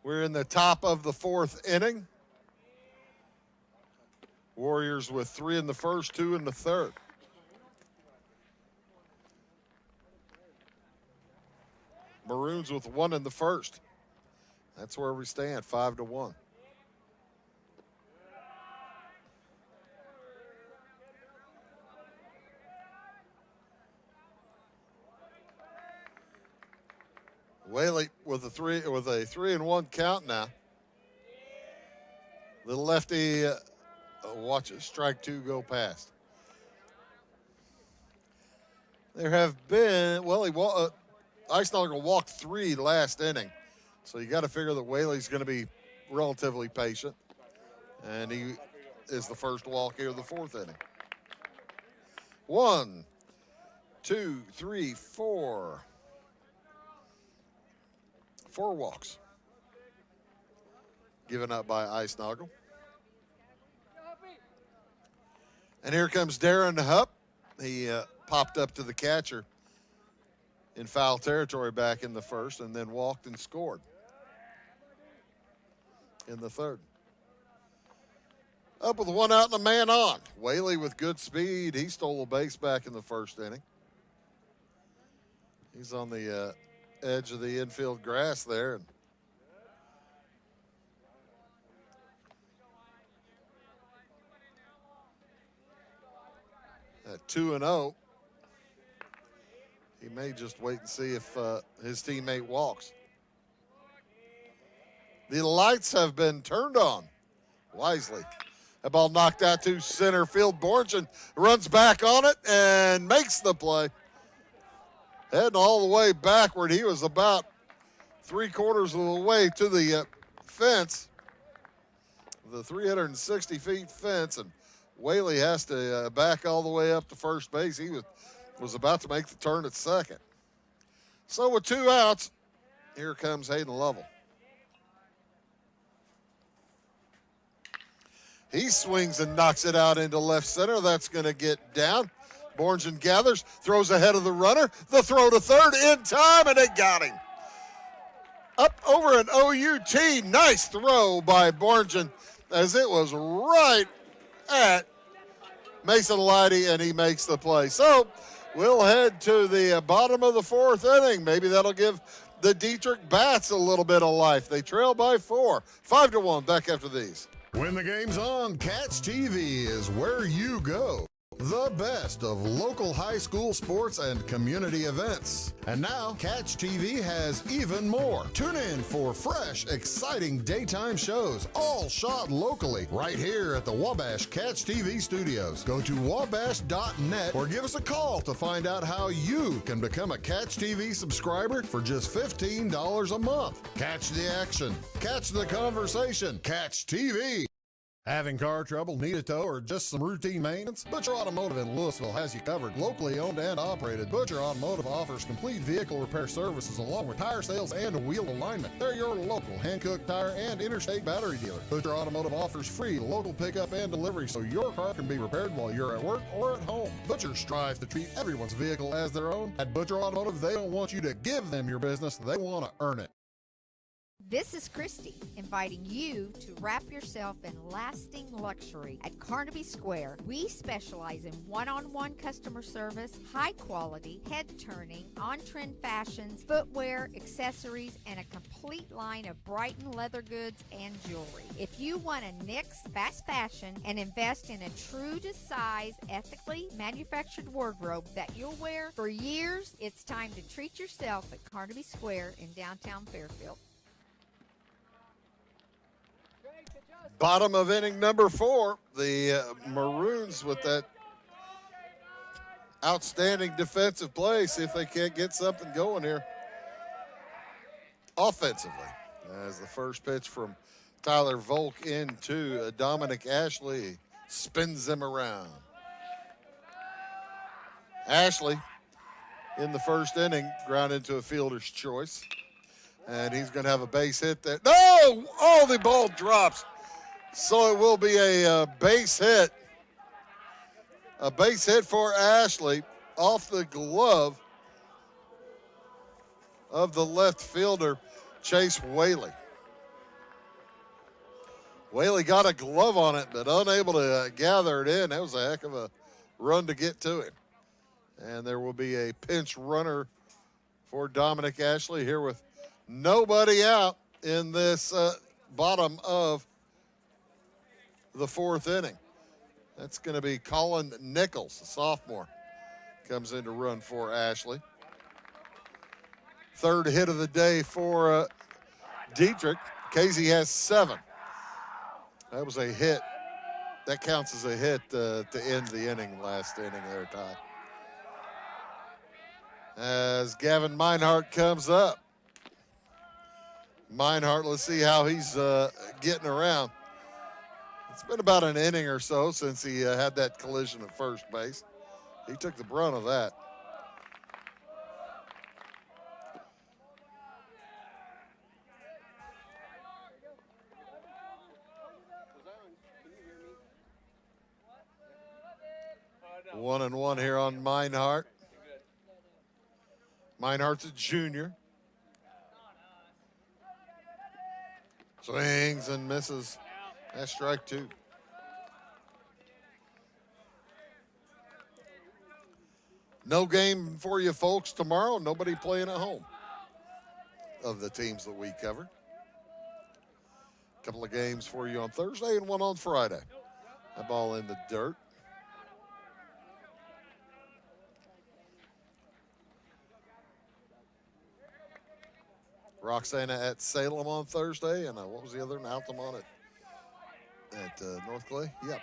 We're in the top of the 4th inning. Warriors with 3 in the 1st, 2 in the 3rd. Maroons with 1 in the 1st. That's where we stand, 5-1. Whaley with a 3-1 count now. The lefty watch it, strike 2 go past. There have been, Icenagel walked 3 last inning. So you got to figure that Whaley's going to be relatively patient. And he is the first walk here of the fourth inning. 1, 2, 3, 4. 4 walks given up by Eisnagel. And here comes Darren Hupp. He popped up to the catcher in foul territory back in the first and then walked and scored in the third. Up with 1 out and a man on. Whaley with good speed. He stole a base back in the first inning. He's on the edge of the infield grass there. And at 2-0, he may just wait and see if his teammate walks. The lights have been turned on wisely. That ball knocked out to center field. Borgen runs back on it and makes the play. Heading all the way backward. He was about 3/4 of the way to the fence, the 360 feet fence, and Whaley has to back all the way up to first base. He was about to make the turn at second. So with 2 outs, here comes Hayden Lovell. He swings and knocks it out into left center. That's going to get down. Borgen gathers, throws ahead of the runner. The throw to third in time, and it got him. Up over an OUT. Nice throw by Borgen as it was right at Mason Lighty, and he makes the play. So we'll head to the bottom of the fourth inning. Maybe that'll give the Dieterich Bats a little bit of life. They trail by 4. 5-1, back after these. When the game's on, Catch TV is where you go. The best of local high school sports and community events. And now, Catch TV has even more. Tune in for fresh, exciting daytime shows, all shot locally, right here at the Wabash Catch TV studios. Go to wabash.net or give us a call to find out how you can become a Catch TV subscriber for just $15 a month. Catch the action, catch the conversation, Catch TV. Having car trouble, need a tow, or just some routine maintenance? Butcher Automotive in Louisville has you covered. Locally owned and operated, Butcher Automotive offers complete vehicle repair services along with tire sales and wheel alignment. They're your local Hankook tire and interstate battery dealer. Butcher Automotive offers free local pickup and delivery so your car can be repaired while you're at work or at home. Butcher strives to treat everyone's vehicle as their own. At Butcher Automotive, they don't want you to give them your business, they want to earn it. This is Christy, inviting you to wrap yourself in lasting luxury at Carnaby Square. We specialize in one-on-one customer service, high quality, head-turning, on-trend fashions, footwear, accessories, and a complete line of Brighton leather goods and jewelry. If you want to nix fast fashion and invest in a true-to-size, ethically manufactured wardrobe that you'll wear for years, it's time to treat yourself at Carnaby Square in downtown Fairfield. Bottom of inning number 4, the Maroons with that outstanding defensive play. See if they can't get something going here offensively. As the first pitch from Tyler Volk into Dominic Ashley spins them around. Ashley in the first inning ground into a fielder's choice. And he's going to have a base hit there. No! Oh, the ball drops. So it will be a base hit. A base hit for Ashley off the glove of the left fielder, Chase Whaley. Whaley got a glove on it, but unable to gather it in. That was a heck of a run to get to it. And there will be a pinch runner for Dominic Ashley here with nobody out in this bottom of the fourth inning. That's going to be Colin Nichols, a sophomore, comes in to run for Ashley. Third hit of the day for Dieterich. Casey has 7. That was a hit. That counts as a hit to end the inning, last inning there, Todd. As Gavin Meinhardt comes up. Meinhardt, let's see how he's getting around. It's been about an inning or so since he had that collision at first base. He took the brunt of that. One and one here on Meinhardt. Meinhardt's a junior. Swings and misses. That's strike two. No game for you folks tomorrow. Nobody playing at home of the teams that we cover. A couple of games for you on Thursday and one on Friday. That ball in the dirt. Roxana at Salem on Thursday, and what was the other? Altamont at North Clay. Yep.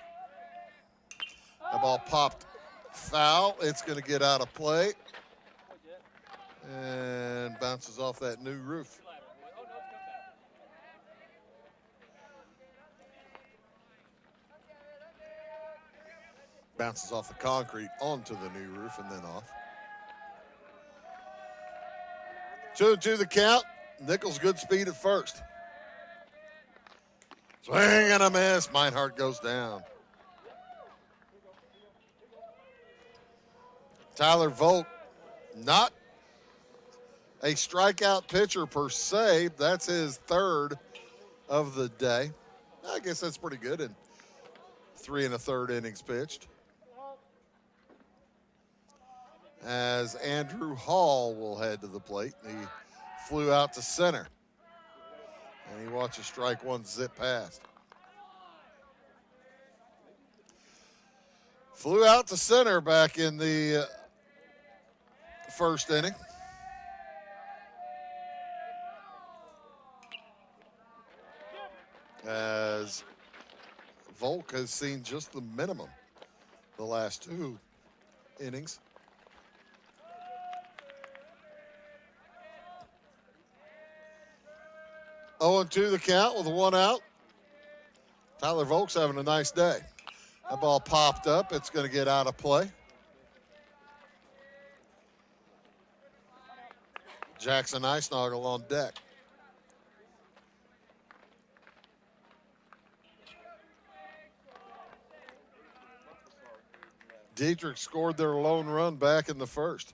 The ball popped foul. It's going to get out of play and bounces off that new roof. Bounces off the concrete onto the new roof and then off. 2-2 the count. Nichols good speed at first. Swing and a miss. Meinhardt goes down. Tyler Volk, not a strikeout pitcher per se. That's his third of the day. I guess that's pretty good in 3 1/3 innings pitched. As Andrew Hall will head to the plate. He flew out to center. And he watches strike one zip past. Flew out to center back in the first inning. As Volk has seen just the minimum the last 2 innings. Oh, 2 the count with 1 out. Tyler Volk's having a nice day. That ball popped up. It's going to get out of play. Jackson Eisnagel on deck. Dieterich scored their lone run back in the first.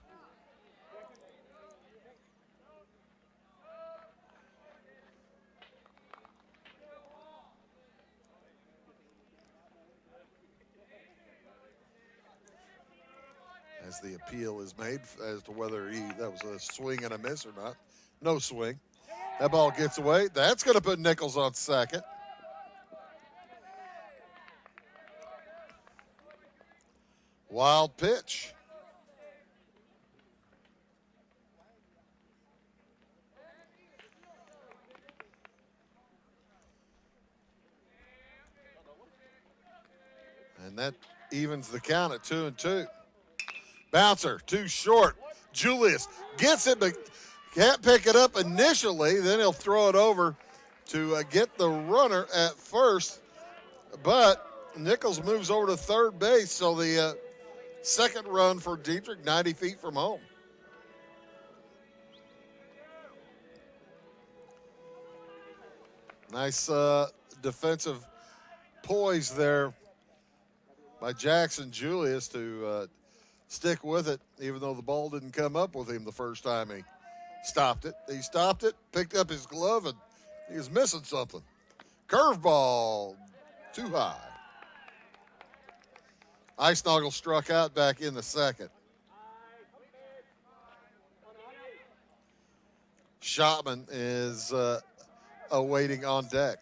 As the appeal is made as to whether that was a swing and a miss or not. No swing. That ball gets away. That's going to put Nichols on second. Wild pitch. And that evens the count at 2-2. Bouncer, too short. Julius gets it, but can't pick it up initially. Then he'll throw it over to get the runner at first. But Nichols moves over to third base, so the second run for Dieterich, 90 feet from home. Nice defensive poise there by Jackson Julius to stick with it, even though the ball didn't come up with him the first time he stopped it. He stopped it, picked up his glove, and he was missing something. Curveball, too high. Eisnagel struck out back in the second. Schotman is awaiting on deck.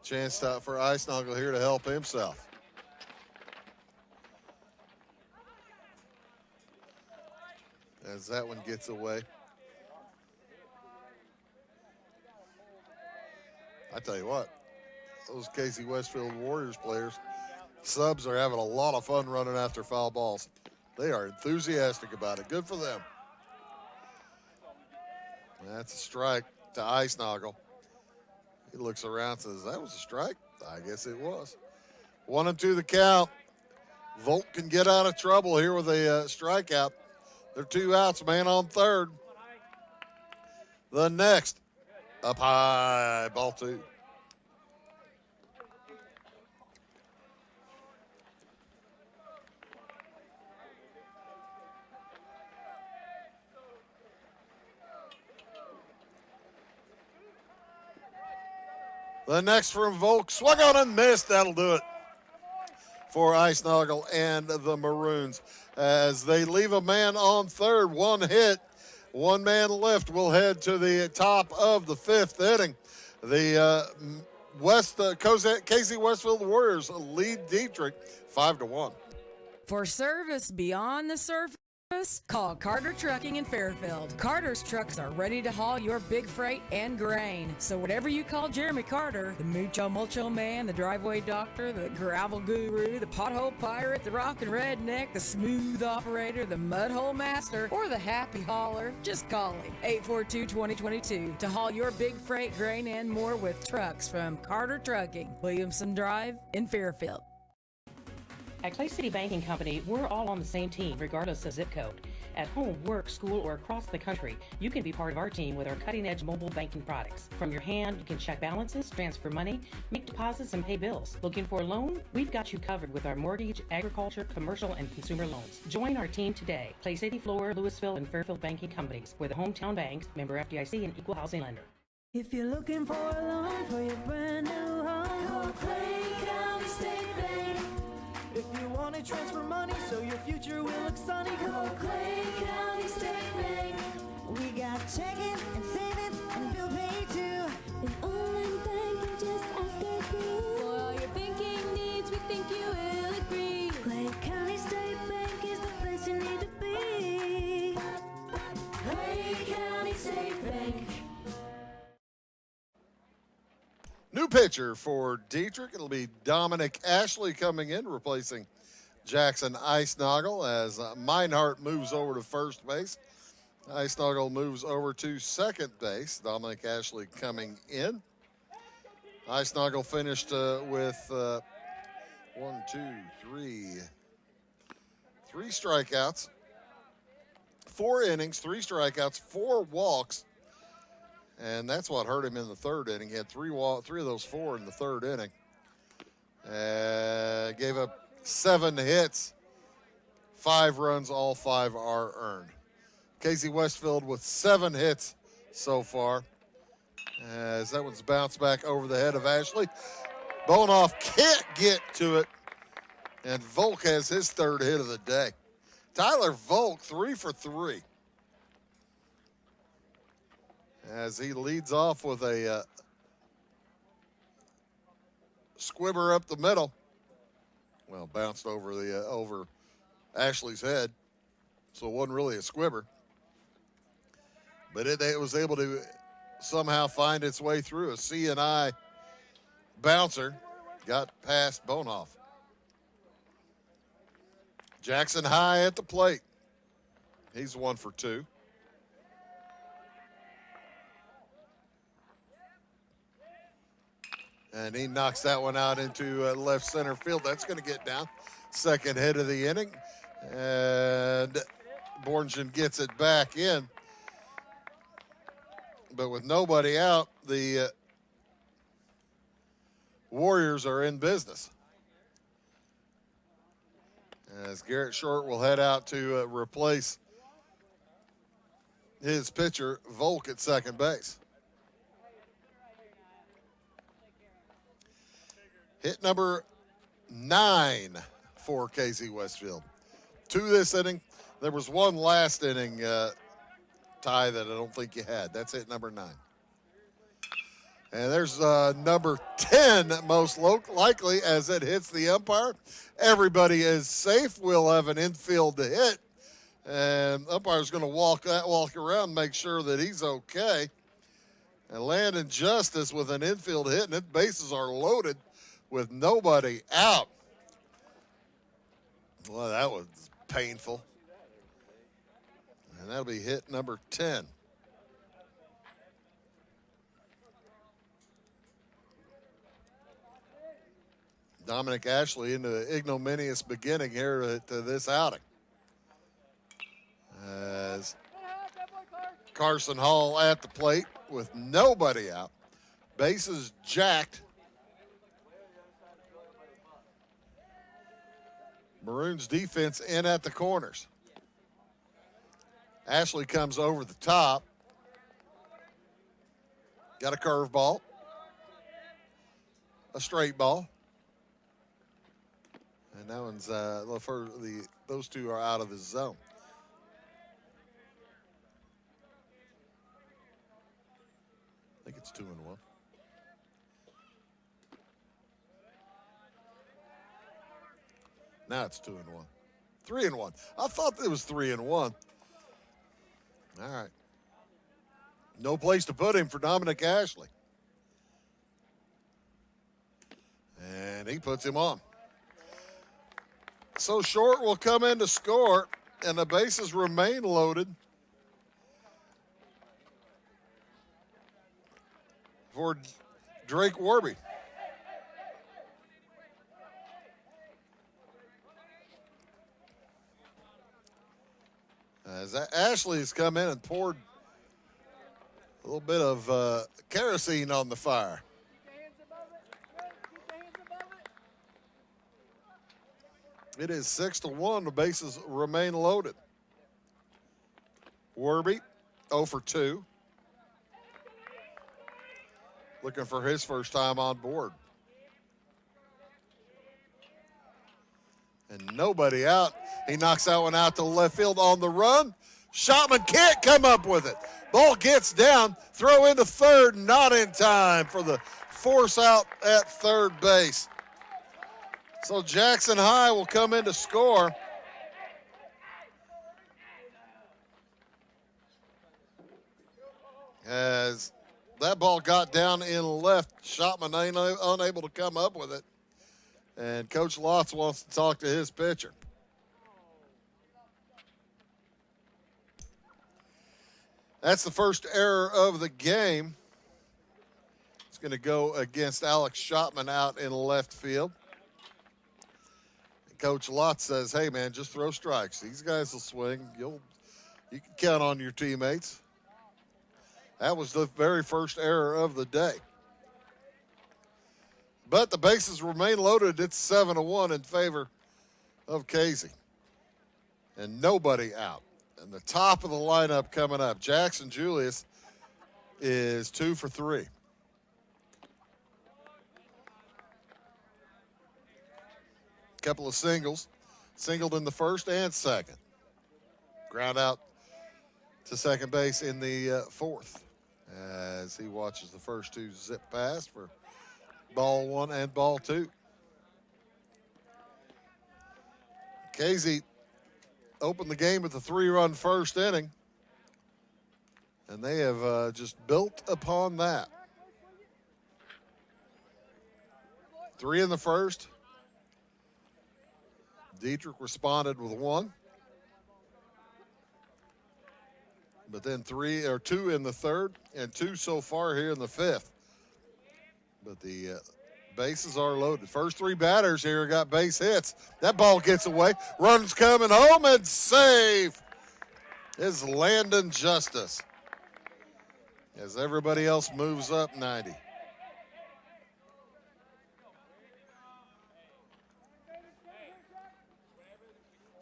Chance for Eisnagel here to help himself. As that one gets away. I tell you what, those Casey-Westfield Warriors players, subs are having a lot of fun running after foul balls. They are enthusiastic about it. Good for them. That's a strike to Eisnagel. He looks around and says, that was a strike? I guess it was. 1-2 the count. Volk can get out of trouble here with a strikeout. They're 2 outs, man on third. The next, up high, ball 2. The next from Volk, swung on and missed. That'll do it for Eisnagel and the Maroons. As they leave a man on third, 1 hit, 1 man left. We'll head to the top of the 5th inning. The Casey-Westfield Warriors lead Dieterich 5-1. For service beyond the surface, call Carter Trucking in Fairfield. Carter's trucks are ready to haul your big freight and grain. So whatever you call Jeremy Carter, the Mucho Mulcho Man, the driveway doctor, the gravel guru, the pothole pirate, the rockin' redneck, the smooth operator, the mudhole master, or the happy hauler, just call him. 842-2022 to haul your big freight, grain, and more with trucks from Carter Trucking, Williamson Drive in Fairfield. At Clay City Banking Company, we're all on the same team, regardless of zip code. At home, work, school, or across the country, you can be part of our team with our cutting-edge mobile banking products. From your hand, you can check balances, transfer money, make deposits, and pay bills. Looking for a loan? We've got you covered with our mortgage, agriculture, commercial, and consumer loans. Join our team today. Clay City, Florida, Louisville, and Fairfield Banking Companies. We're the hometown banks, member FDIC, and equal housing lender. If you're looking for a loan for your brand new home, call Clay County State Bank. If you want to transfer money so your future will look sunny, call Clay County State Bank. We got checking and savings and bill pay too. An online bank, just ask our crew. For all your banking needs, we think you will agree. Clay County State Bank is the place you need to be. Clay County State Bank. New pitcher for Dieterich. It'll be Dominic Ashley coming in, replacing Jackson Eisnagel as Meinhardt moves over to first base. Eisnagel moves over to second base. Dominic Ashley coming in. Eisnagel finished with 3 strikeouts, 4 innings, 3 strikeouts, 4 walks. And that's what hurt him in the 3rd inning. He had 3 of those 4 in the 3rd inning. Gave up 7 hits, 5 runs, all 5 are earned. Casey-Westfield with 7 hits so far. As that one's bounced back over the head of Ashley. Bonoff can't get to it. And Volk has his 3rd hit of the day. Tyler Volk, 3 for 3. As he leads off with a squibber up the middle. Well, bounced over over Ashley's head, so it wasn't really a squibber. But it was able to somehow find its way through a C&I bouncer, got past Bonoff. Jackson High at the plate. He's 1 for 2. And he knocks that one out into left center field. That's going to get down. 2nd hit of the inning. And Borngen gets it back in. But with nobody out, the Warriors are in business. As Garrett Short will head out to replace his pitcher, Volk, at second base. Hit number 9 for Casey-Westfield. 2 this inning. There was 1 last inning, Ty, that I don't think you had. That's hit number 9. And there's number 10, most likely, as it hits the umpire. Everybody is safe. We'll have an infield to hit. And the umpire's going to walk around and make sure that he's okay. And Landon Justice with an infield hit, and the bases are loaded with nobody out. Well, that was painful. And that'll be hit number 10. Dominic Ashley into an ignominious beginning here to this outing. As Carson Hall at the plate with nobody out. Bases jacked. Maroons defense in at the corners. Ashley comes over the top. Got a curveball. A straight ball. And that one's those two are out of the zone. I think it's 2-1. Now it's 2-1. 3-1. I thought it was 3-1. All right. No place to put him for Dominic Ashley. And he puts him on. So Short will come in to score, and the bases remain loaded for Drake Warby. As Ashley has come in and poured a little bit of kerosene on the fire. It is 6-1. The bases remain loaded. Warby, 0 for 2. Looking for his first time on board. And nobody out. He knocks that one out to left field on the run. Shotman can't come up with it. Ball gets down. Throw into third. Not in time for the force out at third base. So Jackson High will come in to score. As that ball got down in left, Shotman ain't unable to come up with it. And Coach Lotz wants to talk to his pitcher. That's the first error of the game. It's going to go against Alex Shotman out in left field. Coach Lotz says, hey, man, just throw strikes. These guys will swing. You can count on your teammates. That was the very first error of the day. But the bases remain loaded. It's 7-1 in favor of Casey. And nobody out. And the top of the lineup coming up, Jackson Julius is 2 for 3. Couple of singles. Singled in the first and second. Ground out to second base in the fourth as he watches the first two zip past for ball one and ball two. Casey opened the game with a 3-run first inning, and they have just built upon that. 3 in the first. Dieterich responded with 1. But then 2 in the third and 2 so far here in the fifth. But the bases are loaded. First 3 batters here got base hits. That ball gets away. Runs coming home and save is Landon Justice as everybody else moves up 90.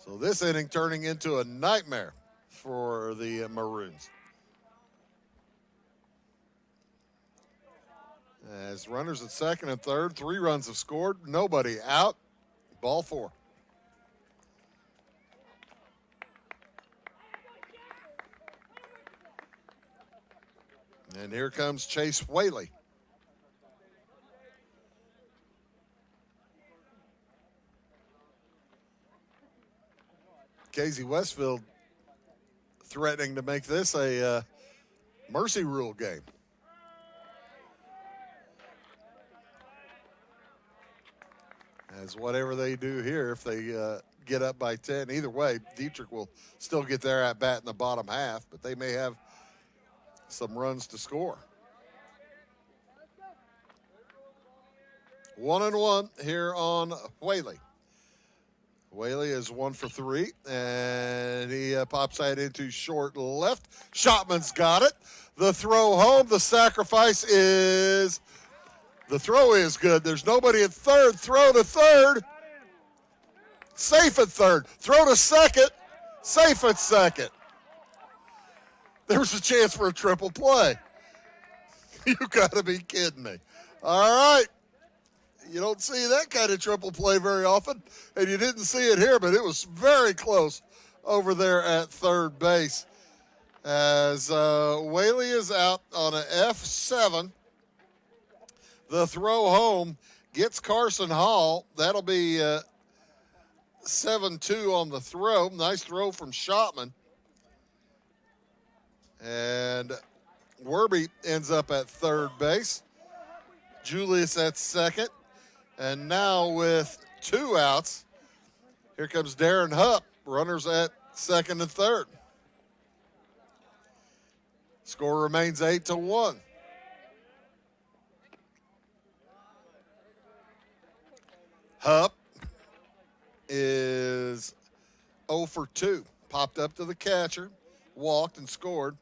So this inning turning into a nightmare for the Maroons. As runners at second and third, 3 runs have scored, nobody out. Ball 4. And here comes Chase Whaley. Casey-Westfield threatening to make this a mercy rule game. As whatever they do here, if they get up by 10, either way, Dieterich will still get their at-bat in the bottom half, but they may have some runs to score. 1-1 here on Whaley. Whaley is 1 for 3, and he pops that into short left. Shotman's got it. The throw home. The sacrifice is, the throw is good. There's nobody at third. Throw to third. Safe at third. Throw to second. Safe at second. There was a chance for a triple play. You got to be kidding me. All right. You don't see that kind of triple play very often, and you didn't see it here, but it was very close over there at third base as Whaley is out on an F7. The throw home gets Carson Hall. That'll be 7-2 on the throw. Nice throw from Shotman. And Werby ends up at third base. Julius at second. And now with 2 outs, here comes Darren Hupp, runners at second and third. Score remains 8-1. Hupp is 0 for 2. Popped up to the catcher, walked and scored,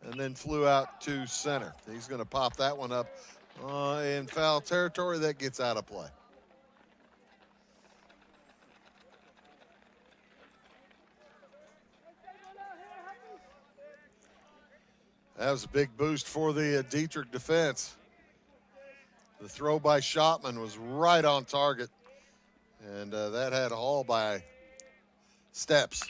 and then flew out to center. He's going to pop that one up in foul territory. That gets out of play. That was a big boost for the Dieterich defense. The throw by Shotman was right on target, and that had Hall by steps.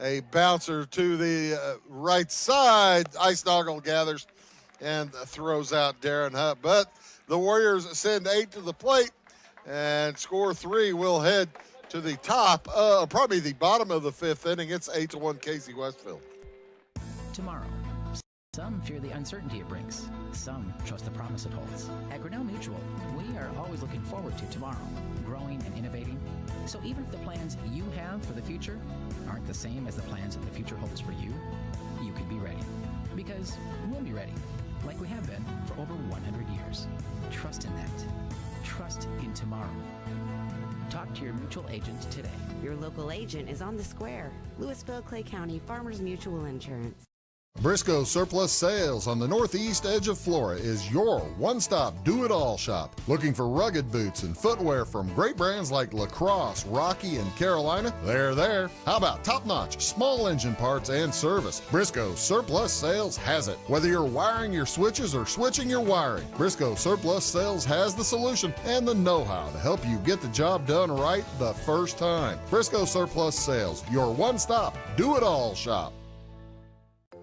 A bouncer to the right side. Eisnagel gathers and throws out Darren Hupp. But the Warriors send 8 to the plate, and score 3 will head to the top, probably the bottom of the 5th inning. It's 8-1 Casey-Westfield. Tomorrow. Some fear the uncertainty it brings. Some trust the promise it holds. At Grinnell Mutual, we are always looking forward to tomorrow, growing and innovating. So even if the plans you have for the future aren't the same as the plans that the future holds for you, you can be ready. Because we'll be ready, like we have been for over 100 years. Trust in that. Trust in tomorrow. Talk to your mutual agent today. Your local agent is on the square. Louisville, Clay County Farmers Mutual Insurance. Briscoe Surplus Sales on the northeast edge of Flora is your one-stop do-it-all shop. Looking for rugged boots and footwear from great brands like Lacrosse, Rocky, and Carolina? They're there. How about top-notch small engine parts and service? Briscoe Surplus Sales has it. Whether you're wiring your switches or switching your wiring, Briscoe Surplus Sales has the solution and the know-how to help you get the job done right the first time. Briscoe Surplus Sales, your one-stop do-it-all shop.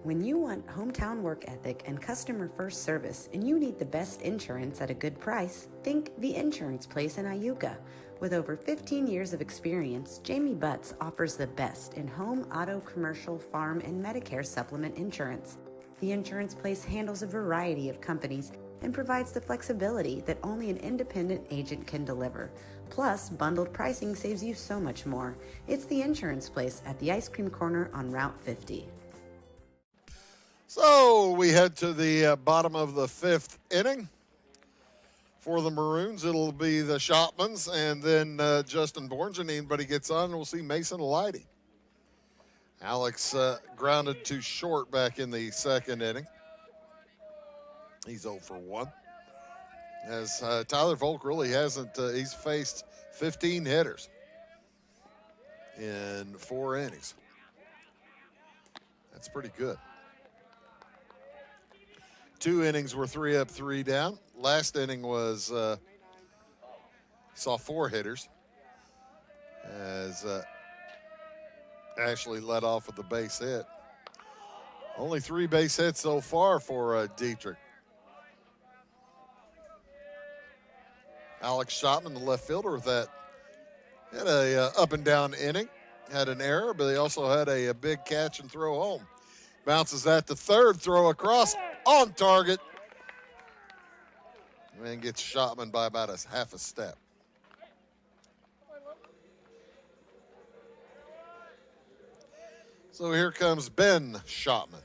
When you want hometown work ethic and customer first service and you need the best insurance at a good price, think The Insurance Place in Iuka. With over 15 years of experience, Jamie Butts offers the best in home, auto, commercial, farm, and Medicare supplement insurance. The Insurance Place handles a variety of companies and provides the flexibility that only an independent agent can deliver. Plus, bundled pricing saves you so much more. It's The Insurance Place at the Ice Cream Corner on Route 50. So we head to the bottom of the 5th inning. For the Maroons, it'll be the Shopmans and then Justin Borns, and anybody gets on, we'll see Mason Leidy. Alex grounded to short back in the 2nd inning. He's 0 for 1. As Tyler Volk really hasn't, he's faced 15 hitters in 4 innings. That's pretty good. 2 innings were 3 up, 3 down. Last inning was, saw 4 hitters as Ashley led off with the base hit. Only 3 base hits so far for Dieterich. Alex Shotman, the left fielder, with that, had a up and down inning, had an error, but he also had a big catch and throw home. Bounces that to third, throw across, on target, and gets Shotman by about a half a step. So here comes Ben Shotman.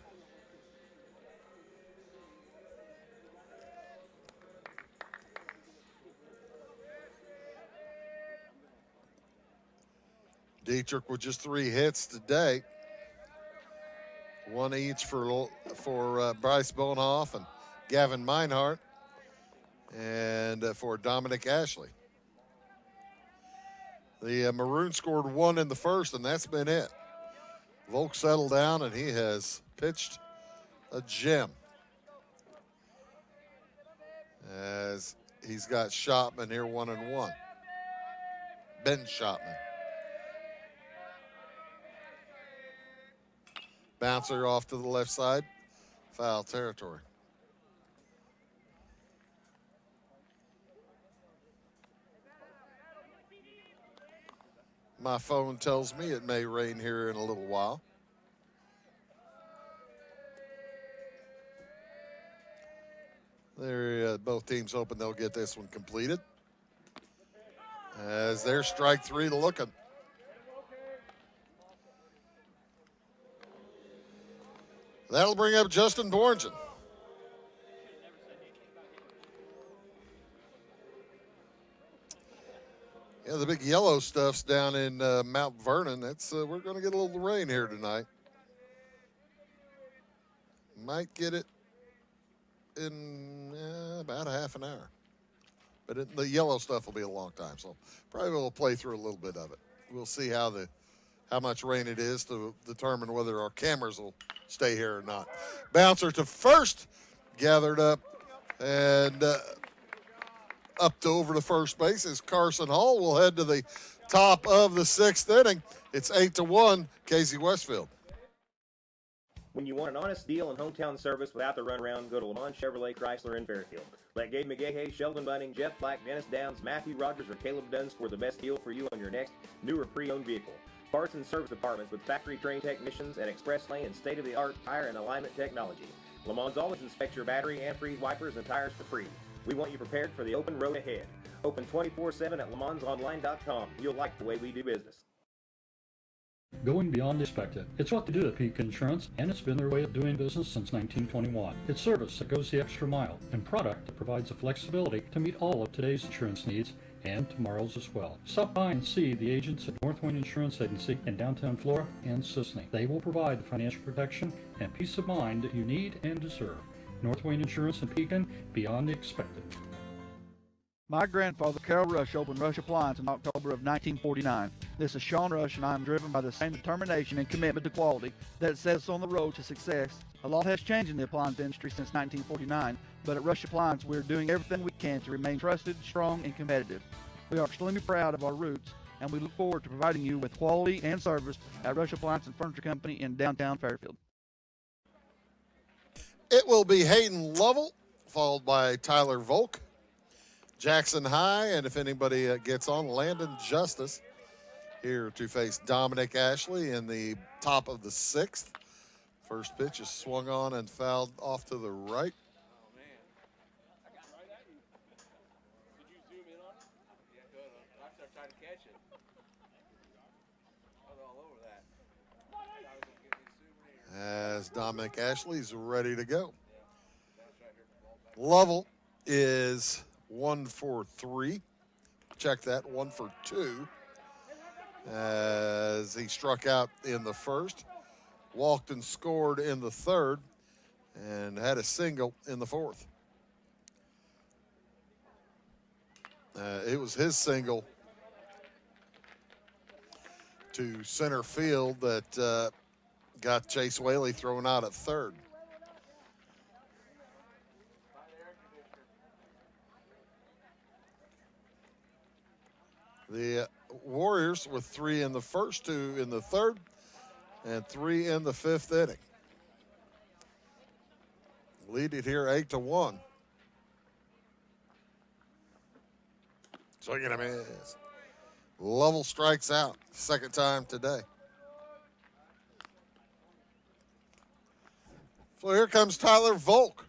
Dieterich with just 3 hits today. 1 each for Bryce Bonehoff and Gavin Meinhardt, and for Dominic Ashley. The Maroons scored 1 in the first, and that's been it. Volk settled down, and he has pitched a gem. As he's got Shopman here 1-1. Ben Shopman. Bouncer off to the left side. Foul territory. My phone tells me it may rain here in a little while. They're both teams hoping they'll get this one completed. As they're strike 3 looking. That'll bring up Justin Borgen. Yeah, the big yellow stuff's down in Mount Vernon. That's we're going to get a little rain here tonight. Might get it in about a half an hour. But the yellow stuff will be a long time, so probably we'll play through a little bit of it. We'll see how much rain it is to determine whether our cameras will stay here or not. Bouncer to first, gathered up, and up to over to first base is Carson Hall. We'll head to the top of the 6th inning. It's 8-1, Casey-Westfield. When you want an honest deal and hometown service without the runaround, go to Lamont Chevrolet Chrysler in Fairfield. Let Gabe McGahey, Sheldon Bunning, Jeff Black, Dennis Downs, Matthew Rogers, or Caleb Dunn score the best deal for you on your next new or pre-owned vehicle. Parts and service departments with factory-trained technicians and express lane and state-of-the-art tire and alignment technology. Lamont always inspects your battery, antifreeze, wipers, and tires for free. We want you prepared for the open road ahead. Open 24/7 at LaMonsOnline.com. You'll like the way we do business. Going beyond the expected. It's what they do at Peak Insurance, and it's been their way of doing business since 1921. It's service that goes the extra mile, and product that provides the flexibility to meet all of today's insurance needs and tomorrow's as well. Stop by and see the agents at Northwind Insurance Agency in downtown Flora and Sisney. They will provide the financial protection and peace of mind that you need and deserve. Northwind Insurance in Pekin, beyond the expected. My grandfather, Carol Rush, opened Rush Appliance in October of 1949. This is Sean Rush, and I am driven by the same determination and commitment to quality that sets us on the road to success. A lot has changed in the appliance industry since 1949, but at Rush Appliance, we're doing everything we can to remain trusted, strong, and competitive. We are extremely proud of our roots, and we look forward to providing you with quality and service at Rush Appliance and Furniture Company in downtown Fairfield. It will be Hayden Lovell, followed by Tyler Volk, Jackson High, and if anybody gets on, Landon Justice here to face Dominic Ashley in the top of the 6th. First pitch is swung on and fouled off to the right. As Dominic Ashley's ready to go. Lovell is 1 for 3. Check that, 1 for 2. As he struck out in the first, walked and scored in the third, and had a single in the fourth. It was his single to center field that got Chase Whaley thrown out at third. The Warriors with 3 in the first, 2 in the third, and 3 in the 5th inning. Lead it here 8-1. Swing and a miss. Lovell strikes out, second time today. So here comes Tyler Volk.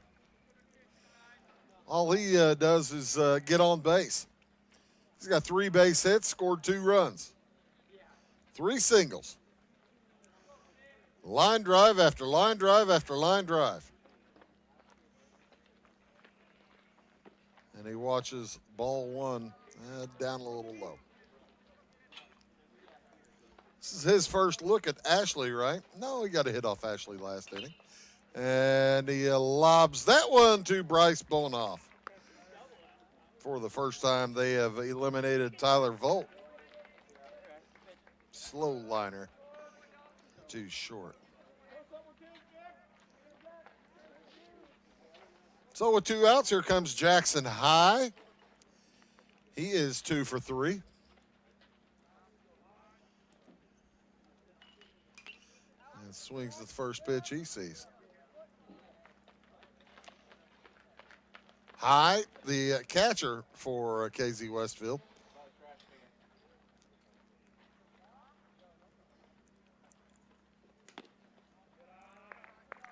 All he does is get on base. He's got 3 base hits, scored 2 runs. 3 singles. Line drive after line drive after line drive. And he watches ball 1 down a little low. This is his first look at Ashley, right? No, he got a hit off Ashley last inning. And he lobs that one to Bryce Bonoff. For the first time, they have eliminated Tyler Volt. Slow liner. Too short. So with 2 outs, here comes Jackson High. He is 2 for 3. And swings the first pitch he sees. High, the catcher for Casey-Westfield.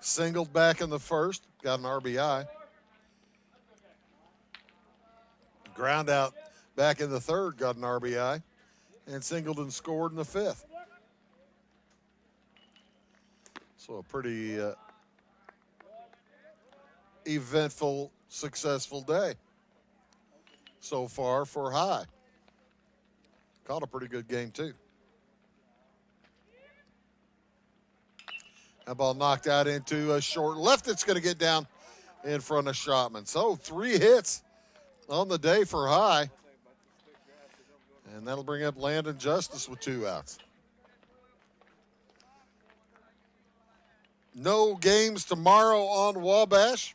Singled back in the first, got an RBI. Ground out back in the third, got an RBI. And singled and scored in the fifth. So a pretty eventful, successful day so far for High. Caught a pretty good game, too. That ball knocked out into a short left. It's going to get down in front of Schotman. So 3 hits on the day for High. And that'll bring up Landon Justice with 2 outs. No games tomorrow on Wabash.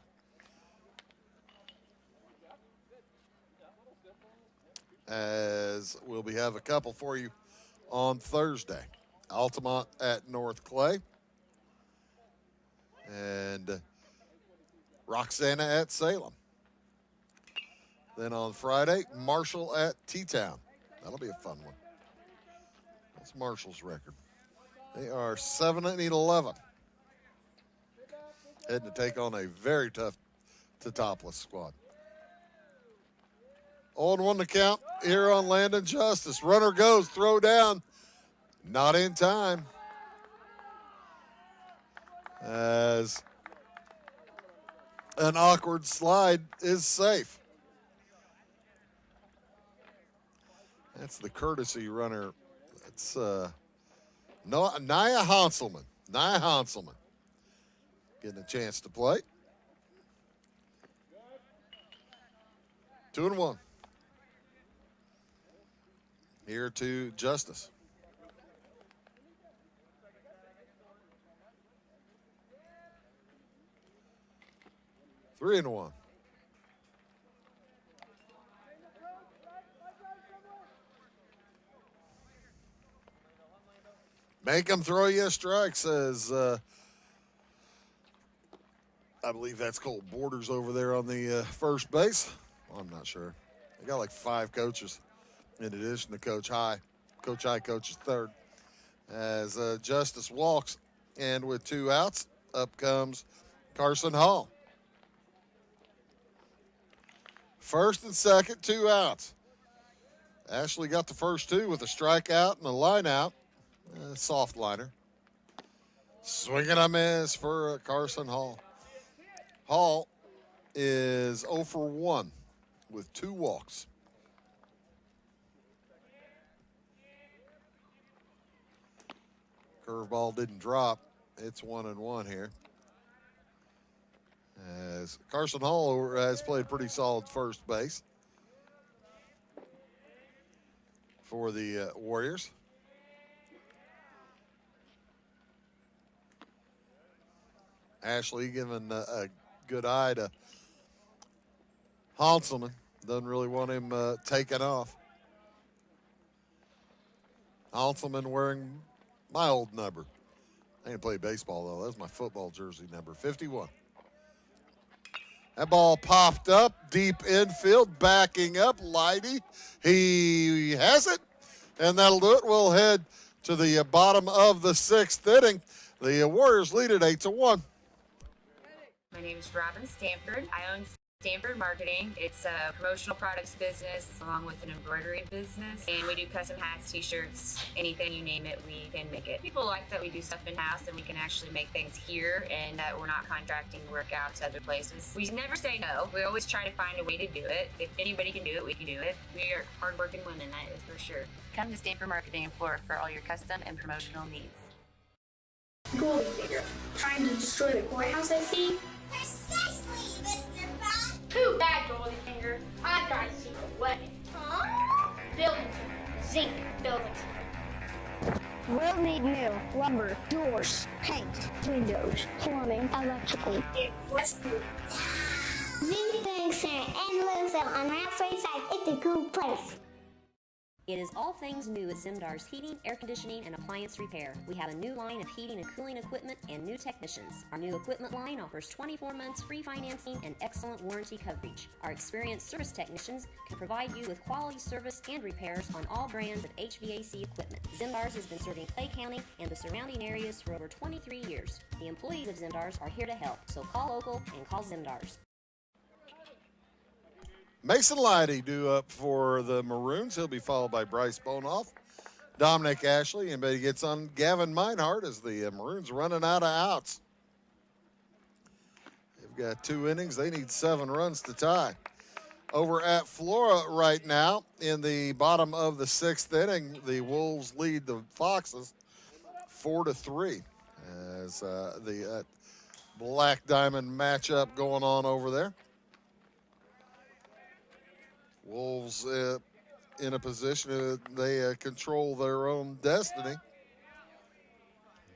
As we'll have a couple for you on Thursday. Altamont at North Clay. And Roxana at Salem. Then on Friday, Marshall at T-Town. That'll be a fun one. That's Marshall's record. They are 7-11. Heading to take on a very tough to topless squad. 0-1 to count here on Landon Justice. Runner goes, throw down. Not in time. As an awkward slide is safe. That's the courtesy runner. It's Nia Hanselman. Nia Hanselman getting a chance to play. 2-1. Here to Justice. Three and 1. Make them throw you a strike, says, I believe that's Cole Borders over there on the first base. Well, I'm not sure. They got like 5 coaches in addition to Coach High. Coach High coaches third. As Justice walks, and with 2 outs, up comes Carson Hall. First and second, 2 outs. Ashley got the first 2 with a strikeout and a line out. Soft liner. Swinging a miss for Carson Hall. Hall is 0 for 1 with 2 walks. Curveball didn't drop. It's 1-1 here. As Carson Hall has played pretty solid first base for the Warriors. Ashley giving a good eye to Hanselman. Doesn't really want him taken off. Hanselman wearing my old number. I didn't play baseball, though. That was my football jersey number, 51. That ball popped up, deep infield, backing up. Lighty, he has it, and that'll do it. We'll head to the bottom of the 6th inning. The Warriors lead at 8-1. My name is Robin Stanford. I own Stanford Marketing. It's a promotional products business along with an embroidery business. And we do custom hats, t-shirts, anything you name it, we can make it. People like that we do stuff in-house and we can actually make things here and that we're not contracting work out to other places. We never say no. We always try to find a way to do it. If anybody can do it, we can do it. We are hardworking women, that is for sure. Come to Stanford Marketing in Florida for all your custom and promotional needs. Gold digger, trying to destroy the courthouse, I see. Precisely, Mr. Bob. Too bad, Goldie Finger. I've got a secret weapon. Buildings. Zinc buildings. We'll need new lumber, doors, paint, windows, plumbing, electrical. Zinc Bank Center and Louisville on Route 45. It's a cool place. It is all things new at Zimdar's Heating, Air Conditioning, and Appliance Repair. We have a new line of heating and cooling equipment and new technicians. Our new equipment line offers 24 months free financing and excellent warranty coverage. Our experienced service technicians can provide you with quality service and repairs on all brands of HVAC equipment. Zimdar's has been serving Clay County and the surrounding areas for over 23 years. The employees of Zimdar's are here to help, so call local and call Zimdar's. Mason Lighty due up for the Maroons. He'll be followed by Bryce Bonoff, Dominic Ashley, and but he gets on Gavin Meinhardt as the Maroons running out of outs. They've got 2 innings. They need 7 runs to tie. Over at Flora right now in the bottom of the 6th inning, the Wolves lead the Foxes 4-3 as the Black Diamond matchup going on over there. Wolves in a position they control their own destiny.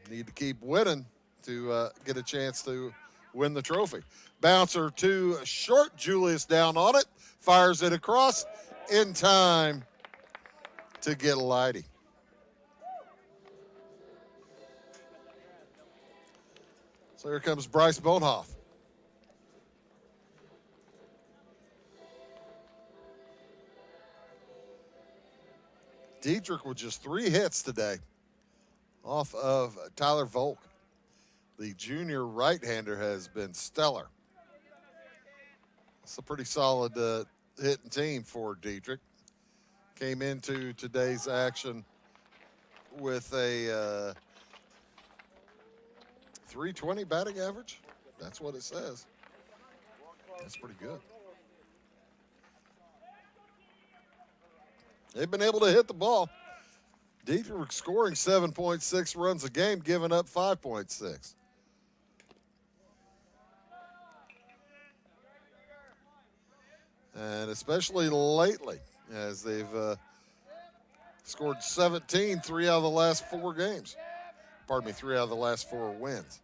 Need to keep winning to get a chance to win the trophy. Bouncer to short. Julius down on it. Fires it across in time to get Lighty. So here comes Bryce Bonehoff. Dieterich with just 3 hits today off of Tyler Volk. The junior right-hander has been stellar. It's a pretty solid hitting team for Dieterich. Came into today's action with a 320 batting average. That's what it says. That's pretty good. They've been able to hit the ball. Dieterich scoring 7.6 runs a game, giving up 5.6. And especially lately, as they've scored 17 3 out of the last 4 games. Pardon me, 3 out of the last 4 wins.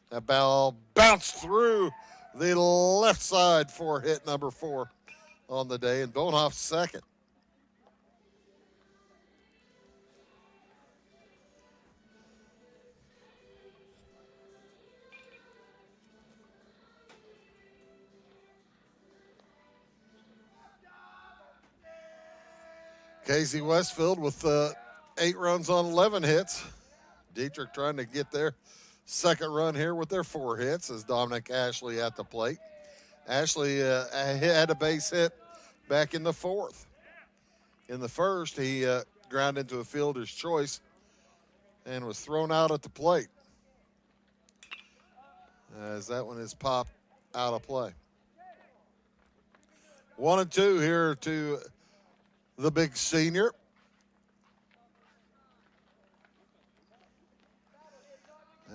That ball bounced through the left side for hit number 4 on the day, and Bonehoff second. Casey-Westfield with 8 runs on 11 hits. Dieterich trying to get their second run here with their 4 hits as Dominic Ashley at the plate. Ashley had a base hit back in the 4th. In the 1st, he ground into a fielder's choice and was thrown out at the plate as that one is popped out of play. 1-2 here to the big senior.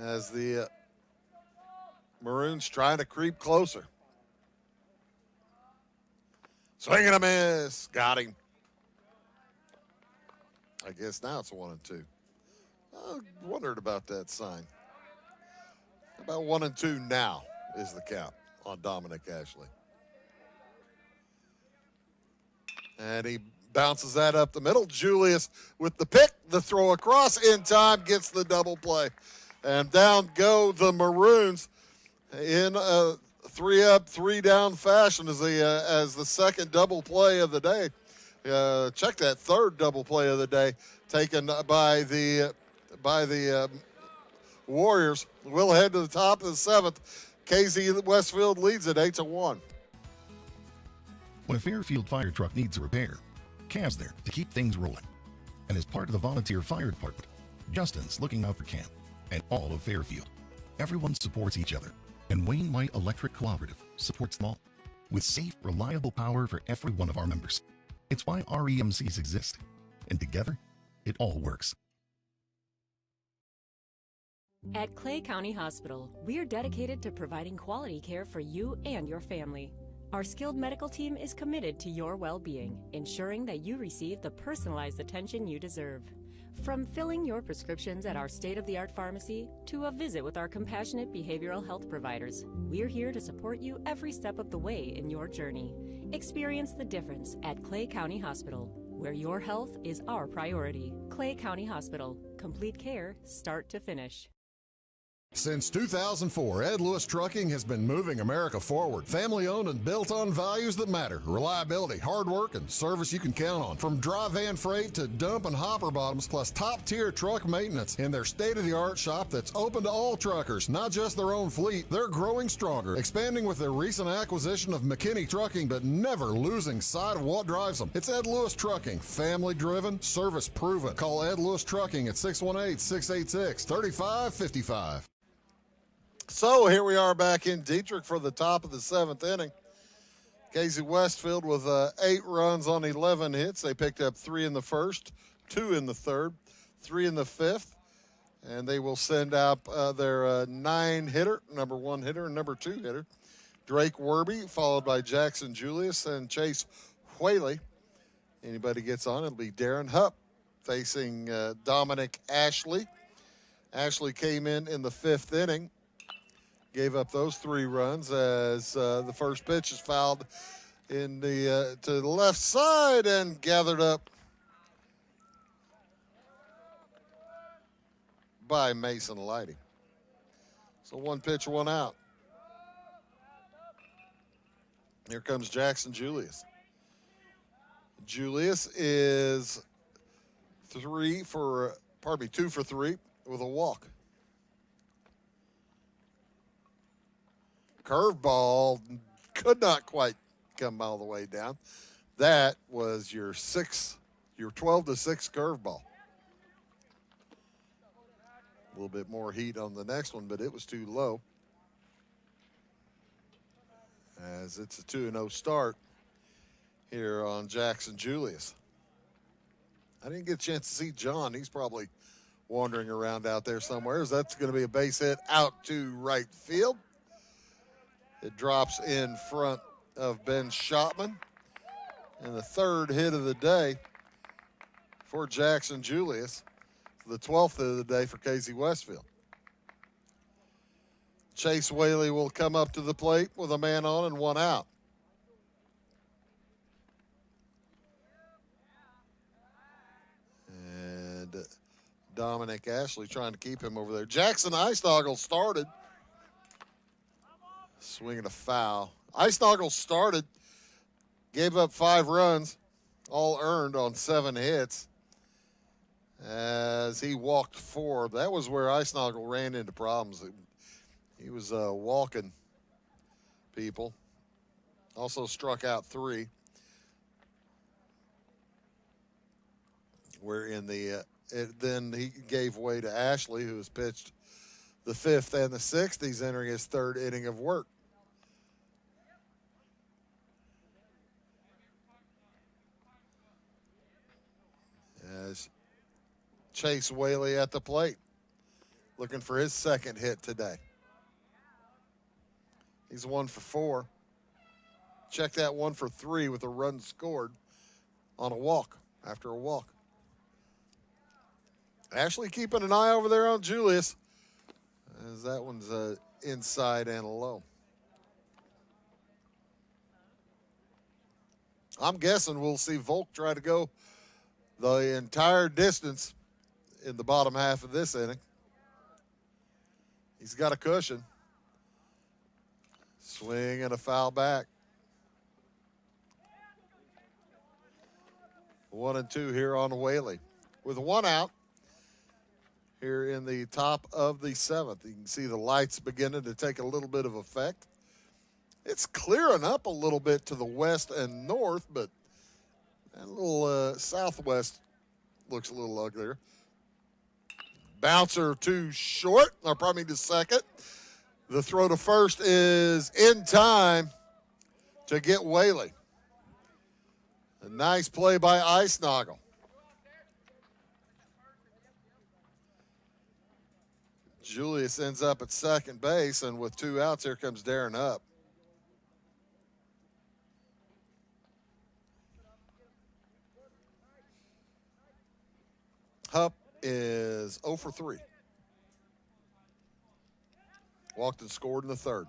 As the Maroons trying to creep closer. Swing and a miss. Got him. I guess now it's 1-2. I wondered about that sign. About 1-2 now is the count on Dominic Ashley. And he bounces that up the middle. Julius with the pick, the throw across in time, gets the double play. And down go the Maroons in a 3-up, 3-down fashion as the second double play of the day. Check that third double play of the day taken by the Warriors. We'll head to the top of the 7th. Casey-Westfield leads it 8-1. When a Fairfield fire truck needs a repair, Cam's there to keep things rolling. And as part of the volunteer fire department, Justin's looking out for Cam and all of Fairfield. Everyone supports each other, and Wayne White Electric Cooperative supports them all with safe, reliable power for every one of our members. It's why REMCs exist, and together, it all works. At Clay County Hospital, we are dedicated to providing quality care for you and your family. Our skilled medical team is committed to your well-being, ensuring that you receive the personalized attention you deserve. From filling your prescriptions at our state-of-the-art pharmacy to a visit with our compassionate behavioral health providers, we're here to support you every step of the way in your journey. Experience the difference at Clay County Hospital, where your health is our priority. Clay County Hospital, complete care, start to finish. Since 2004, Ed Lewis Trucking has been moving America forward. Family owned and built on values that matter. Reliability, hard work, and service you can count on. From dry van freight to dump and hopper bottoms, plus top-tier truck maintenance in their state-of-the-art shop that's open to all truckers, not just their own fleet. They're growing stronger, expanding with their recent acquisition of McKinney Trucking, but never losing sight of what drives them. It's Ed Lewis Trucking, family-driven, service-proven. Call Ed Lewis Trucking at 618-686-3555. So here we are back in Dieterich for the top of the 7th inning. Casey-Westfield with 8 runs on 11 hits. They picked up 3 in the first, 2 in the third, 3 in the fifth, and they will send out their 9-hitter, number 1 hitter and number 2 hitter, Drake Werby, followed by Jackson Julius and Chase Whaley. Anybody gets on, it'll be Darren Hupp facing Dominic Ashley. Ashley came in the 5th inning. Gave up those 3 runs as the first pitch is fouled in the to the left side and gathered up by Mason Lighty. So 1 pitch, 1 out. Here comes Jackson Julius. Julius is 2 for 3 with a walk. Curveball could not quite come all the way down. That was your 12-6 curveball. A little bit more heat on the next one, but it was too low. As it's a 2-0 start here on Jackson Julius. I didn't get a chance to see John. He's probably wandering around out there somewhere. That's going to be a base hit out to right field. It drops in front of Ben Schottman. And the 3rd hit of the day for Jackson Julius. The 12th hit of the day for Casey-Westfield. Chase Whaley will come up to the plate with a man on and 1 out. And Dominic Ashley trying to keep him over there. Jackson Eisnagel started. Swinging a foul. Eisnagel started, gave up 5 runs, all earned on 7 hits, as he walked 4. That was where Eisnagel ran into problems. He was walking people. Also struck out 3. Where in the then he gave way to Ashley, who has pitched the 5th and the 6th. He's entering his 3rd inning of work. As Chase Whaley at the plate, looking for his 2nd hit today. He's 1 for 4. Check that 1 for 3 with a run scored on a walk, after a walk. Ashley keeping an eye over there on Julius, as that one's inside and low. I'm guessing we'll see Volk try to go the entire distance in the bottom half of this inning. He's got a cushion. Swing and a foul back. 1-2 here on Whaley. With 1 out, here in the top of the 7th. You can see the lights beginning to take a little bit of effect. It's clearing up a little bit to the west and north, but that little southwest looks a little uglier. Bouncer too short, or probably to second. The throw to first is in time to get Whaley. A nice play by Eisnagel. Julius ends up at second base, and with 2 outs, here comes Darren Hupp. Hupp is 0 for 3. Walked and scored in the 3rd.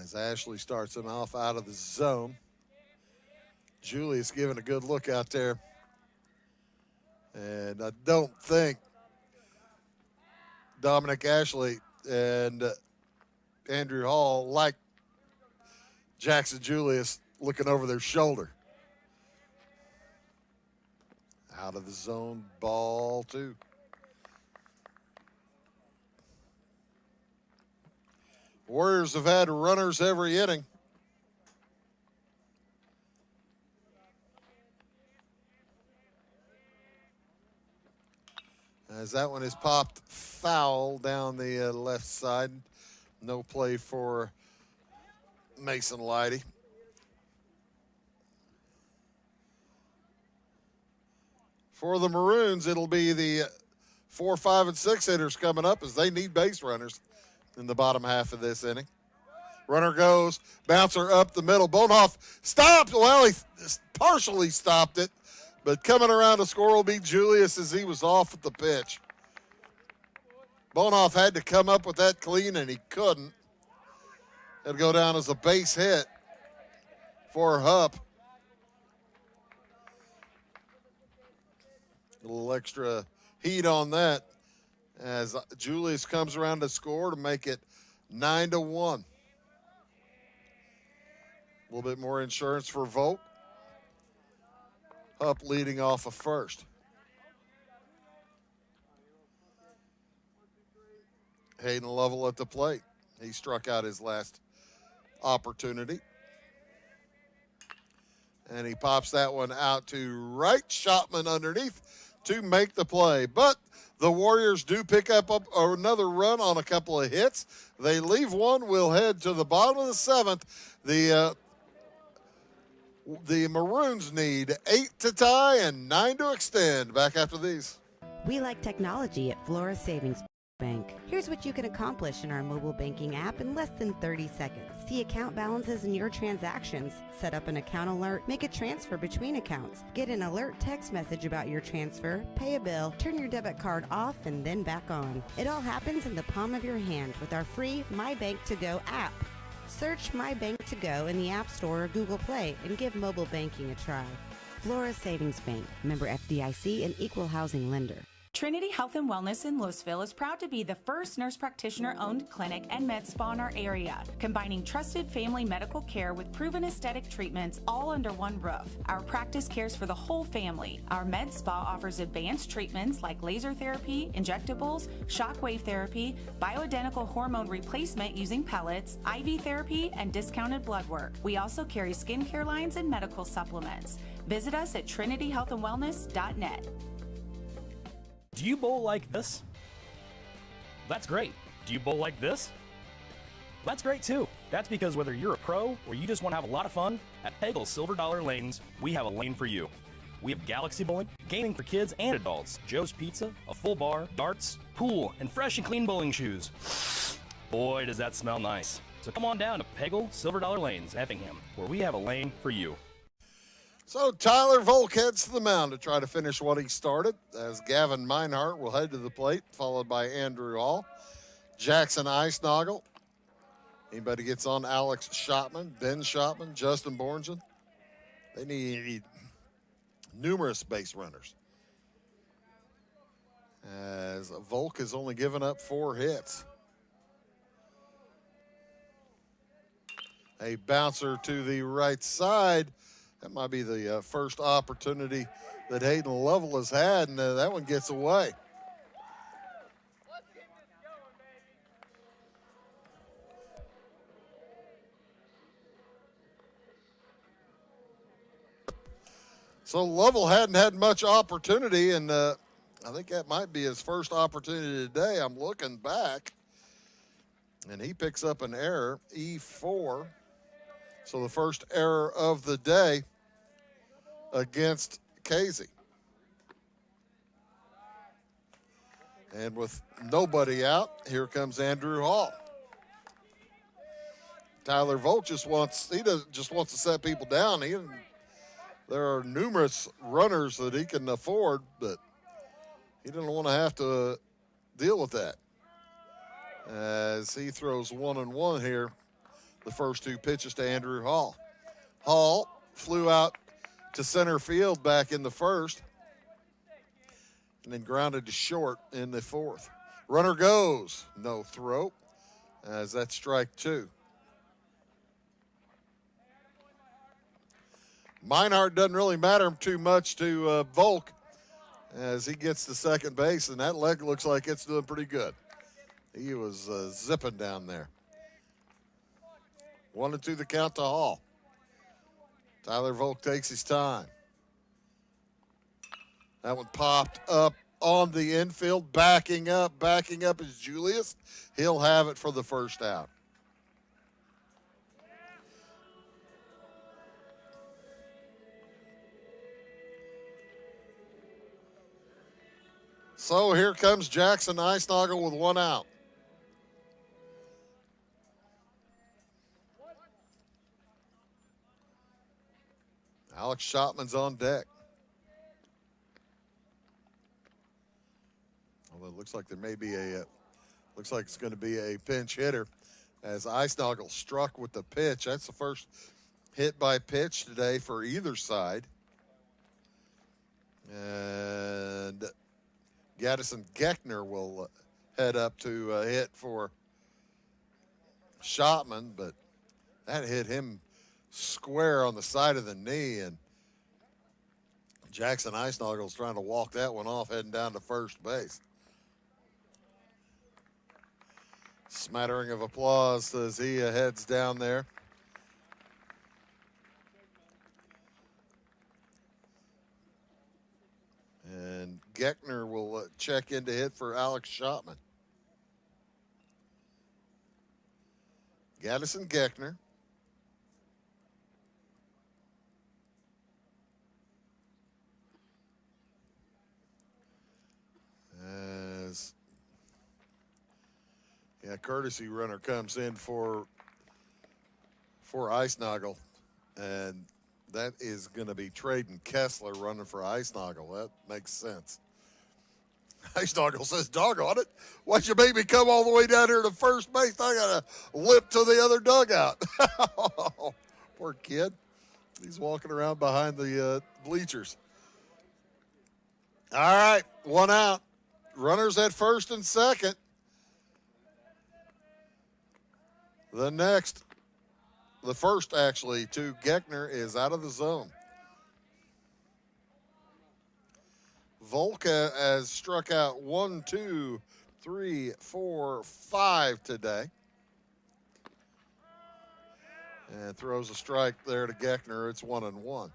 As Ashley starts him off out of the zone. Julius giving a good look out there. And I don't think Dominic Ashley and Andrew Hall like Jackson Julius looking over their shoulder. Out of the zone, ball 2. Warriors have had runners every inning. As that one is popped foul down the left side. No play for Mason Leidy. For the Maroons, it'll be the 4, 5, and 6 hitters coming up as they need base runners in the bottom half of this inning. Runner goes, bouncer up the middle. Bonhoff stopped. Well, he partially stopped it, but coming around to score will be Julius as he was off at the pitch. Bonhoff had to come up with that clean, and he couldn't. It'll go down as a base hit for Hupp. A little extra heat on that as Julius comes around to score to make it 9-1. A little bit more insurance for Volk. Hupp leading off of first. Hayden Lovell at the plate. He struck out his last opportunity. And he pops that one out to right. Shotman underneath to make the play. But the Warriors do pick up another run on a couple of hits. They leave one. We'll head to the bottom of the 7th. The Maroons need 8 to tie and 9 to extend. Back after these. We like technology at Flora Savings Bank. Here's what you can accomplish in our mobile banking app in less than 30 seconds. See account balances in your transactions, set up an account alert, make a transfer between accounts, get an alert text message about your transfer, pay a bill, turn your debit card off and then back on. It all happens in the palm of your hand with our free My Bank to Go app. Search My Bank to Go in the App Store or Google Play and give mobile banking a try. Flora Savings Bank, member FDIC and equal housing lender. Trinity Health and Wellness in Louisville is proud to be the first nurse practitioner-owned clinic and med spa in our area, combining trusted family medical care with proven aesthetic treatments all under one roof. Our practice cares for the whole family. Our med spa offers advanced treatments like laser therapy, injectables, shockwave therapy, bioidentical hormone replacement using pellets, IV therapy, and discounted blood work. We also carry skincare lines and medical supplements. Visit us at trinityhealthandwellness.net. Do you bowl like this? That's great. Do you bowl like this? That's great too. That's because whether you're a pro or you just want to have a lot of fun, at Peggle Silver Dollar Lanes, we have a lane for you. We have galaxy bowling, gaming for kids and adults, Joe's Pizza, a full bar, darts, pool, and fresh and clean bowling shoes. Boy, does that smell nice. So come on down to Peggle Silver Dollar Lanes, Effingham, where we have a lane for you. So Tyler Volk heads to the mound to try to finish what he started as Gavin Meinhardt will head to the plate, followed by Andrew Hall, Jackson Eisnagel. Anybody gets on, Alex Shotman, Ben Shotman, Justin Borngen. They need numerous base runners. as Volk has only given up 4 hits. A bouncer to the right side. That might be the first opportunity that Hayden Lovell has had, and that one gets away. So Lovell hadn't had much opportunity, and I think that might be his first opportunity today. I'm looking back, and he picks up an error, E4. So the first error of the day against Casey. And with nobody out, here comes Andrew Hall. Tyler Volk just wants to set people down. There are numerous runners that he can afford, but he doesn't want to have to deal with that. As he throws 1-1 here, the first 2 pitches to Andrew Hall. Hall flew out to center field back in the first and then grounded to short in the 4th. Runner goes, no throw, as that's strike 2. Meinhardt doesn't really matter too much to Volk as he gets to second base, and that leg looks like it's doing pretty good. He was zipping down there. 1-2 the count to Hall. Tyler Volk takes his time. That one popped up on the infield. Backing up is Julius. He'll have it for the first out. So here comes Jackson Eisnagel with 1 out. Alex Schotman's on deck. Although it looks like looks like it's going to be a pinch hitter as Eisnagel struck with the pitch. That's the first hit by pitch today for either side. And Gaddison Geckner will head up to hit for Schotman, but that hit him square on the side of the knee, and Jackson Eisnagel's trying to walk that one off, heading down to first base. Smattering of applause as he heads down there. And Geckner will check in to hit for Alex Schotman. Gaddison Geckner. As courtesy runner comes in for Eisnagel, and that is going to be Traden Kessler running for Eisnagel. That makes sense. Eisnagel says, doggone it, why'd you make me come all the way down here to first base? I got to lip to the other dugout. Poor kid. He's walking around behind the bleachers. All right, 1 out. Runners at first and second. The first actually to Geckner is out of the zone. Volk has struck out 1, 2, 3, 4, 5 today. And throws a strike there to Geckner. It's 1-1.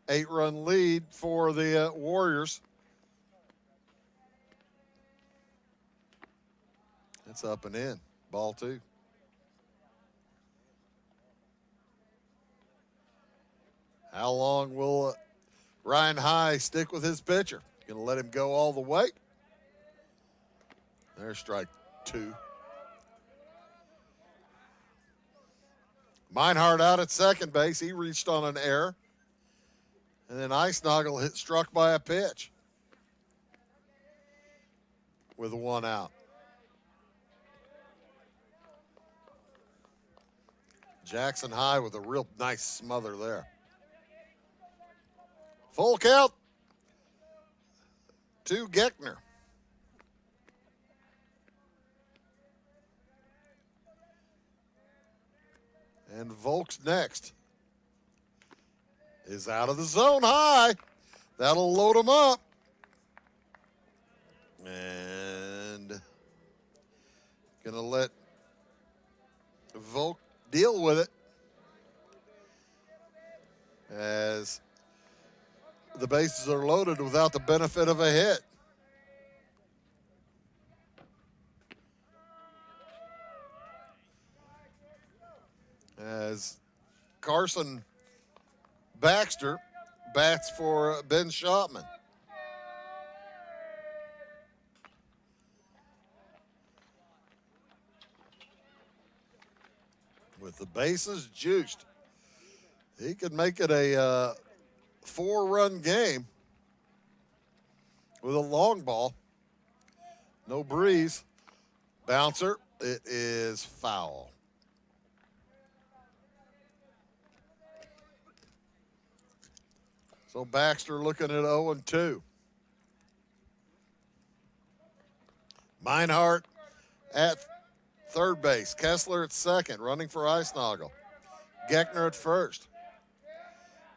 8-run lead for the Warriors. It's up and in. Ball 2. How long will Ryan High stick with his pitcher? Going to let him go all the way? There's strike 2. Meinhardt out at second base. He reached on an error. And then Eisnagel struck by a pitch with 1 out. Jackson High with a real nice smother there. Full count. to Geckner. And Volk's next. Is out of the zone high. That'll load him up. And gonna let Volk deal with it as the bases are loaded without the benefit of a hit. As Carson Baxter bats for Ben Schotman. With the bases juiced, he could make it a 4-run game with a long ball. No breeze. Bouncer, it is foul. So Baxter looking at 0-2. Meinhardt at third base. Kessler at second, running for Eisnagel. Geckner at first.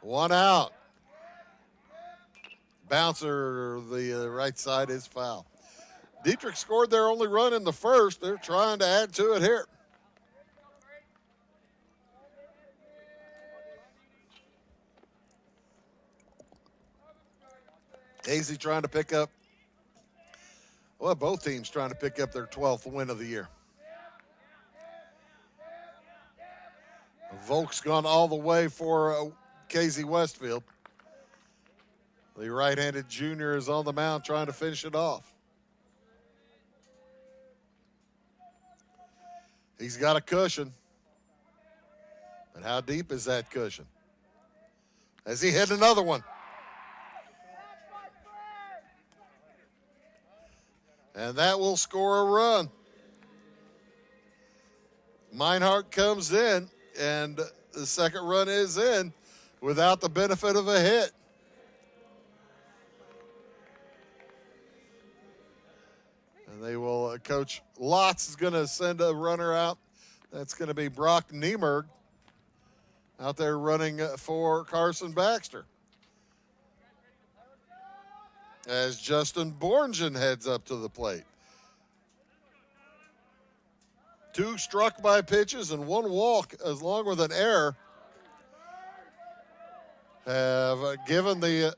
One out. Bouncer, the right side is foul. Dieterich scored their only run in the first. They're trying to add to it here. Casey trying to pick up, well, both teams trying to pick up their 12th win of the year. Volk's gone all the way for Casey-Westfield. The right-handed junior is on the mound trying to finish it off. He's got a cushion. But how deep is that cushion? Has he hit another one? And that will score a run. Meinhardt comes in, and the second run is in without the benefit of a hit. And they will, Coach Lotz is going to send a runner out. That's going to be Brock Niemerg out there running for Carson Baxter. As Justin Borngen heads up to the plate. 2 struck by pitches and 1 walk, along with an error, have given the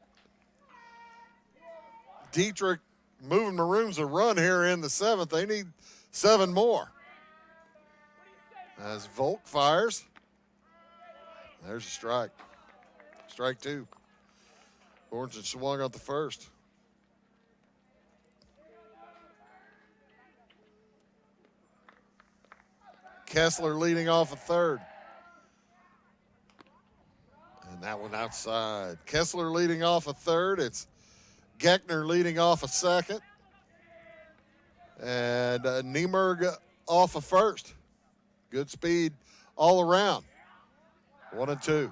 Dieterich Moving Maroons a run here in the 7th. They need 7 more. As Volk fires. There's a strike. Strike 2. Borngen swung on the first. Kessler leading off a third. And that one outside. Kessler leading off a third. It's Geckner leading off a second. And Niemerg off a first. Good speed all around. 1-2.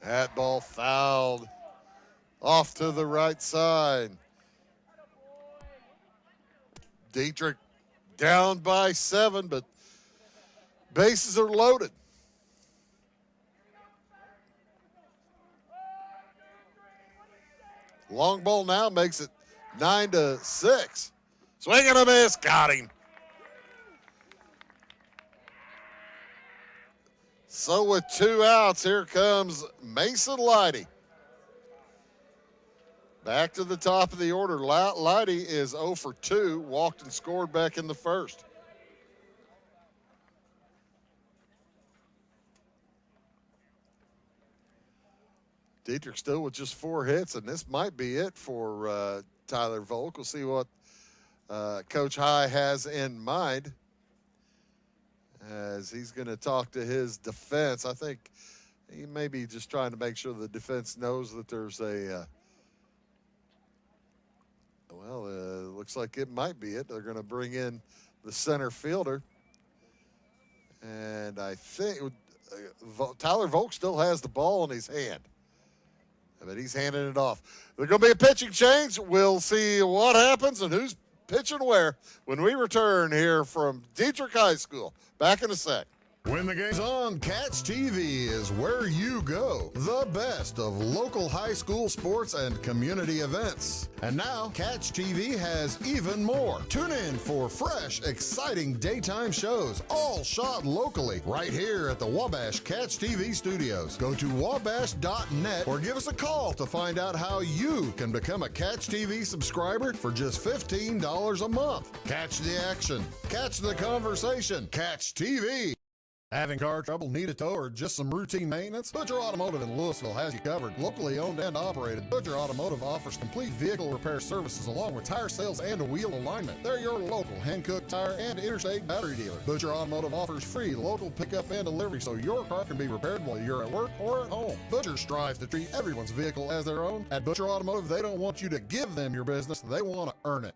That ball fouled off to the right side. Dieterich down by 7, but bases are loaded. Long ball now makes it 9-6. Swing and a miss, got him. So with 2 outs, here comes Mason Leidy. Back to the top of the order. Leidy is 0 for 2, walked and scored back in the first. Dieterich still with just 4 hits, and this might be it for Tyler Volk. We'll see what Coach High has in mind as he's going to talk to his defense. I think he may be just trying to make sure the defense knows that there's a looks like it might be it. They're going to bring in the center fielder. And I think Tyler Volk still has the ball in his hand. But he's handing it off. There's going to be a pitching change. We'll see what happens and who's pitching where when we return here from Dieterich High School. Back in a sec. When the game's on, Catch TV is where you go. The best of local high school sports and community events. And now, Catch TV has even more. Tune in for fresh, exciting daytime shows, all shot locally, right here at the Wabash Catch TV studios. Go to wabash.net or give us a call to find out how you can become a Catch TV subscriber for just $15 a month. Catch the action, catch the conversation, Catch TV. Having car trouble, need a tow, or just some routine maintenance? Butcher Automotive in Louisville has you covered. Locally owned and operated, Butcher Automotive offers complete vehicle repair services along with tire sales and wheel alignment. They're your local Hankook tire and interstate battery dealer. Butcher Automotive offers free local pickup and delivery so your car can be repaired while you're at work or at home. Butcher strives to treat everyone's vehicle as their own. At Butcher Automotive, they don't want you to give them your business, they want to earn it.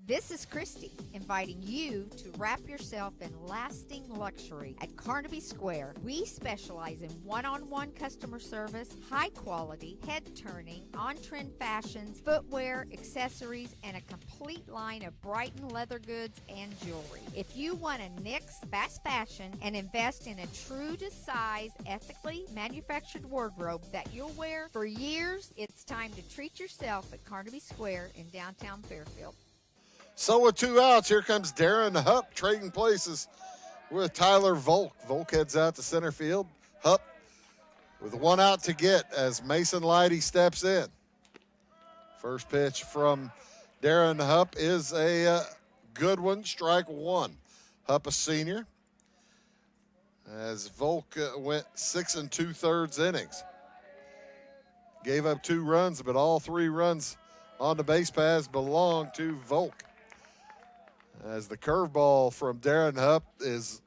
This is Christy, inviting you to wrap yourself in lasting luxury at Carnaby Square. We specialize in one-on-one customer service, high quality, head-turning, on-trend fashions, footwear, accessories, and a complete line of Brighton leather goods and jewelry. If you want to nix fast fashion and invest in a true-to-size, ethically manufactured wardrobe that you'll wear for years, it's time to treat yourself at Carnaby Square in downtown Fairfield. So with 2 outs, here comes Darren Hupp trading places with Tyler Volk. Volk heads out to center field. Hupp with 1 out to get as Mason Leidy steps in. First pitch from Darren Hupp is a good one, strike 1. Hupp a senior as Volk went 6 2/3 innings. Gave up 2 runs, but all 3 runs on the base paths belong to Volk. As the curveball from Darren Hupp is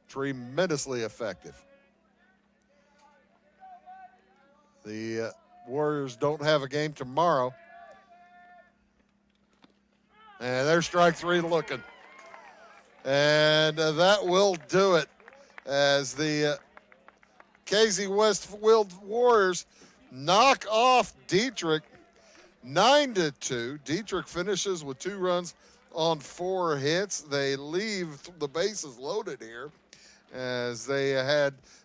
tremendously effective. The Warriors don't have a game tomorrow. And there's strike 3 looking. And that will do it as the Casey-Westfield Warriors knock off Dieterich 9-2. Dieterich finishes with 2 runs on 4 hits. They leave the bases loaded here as they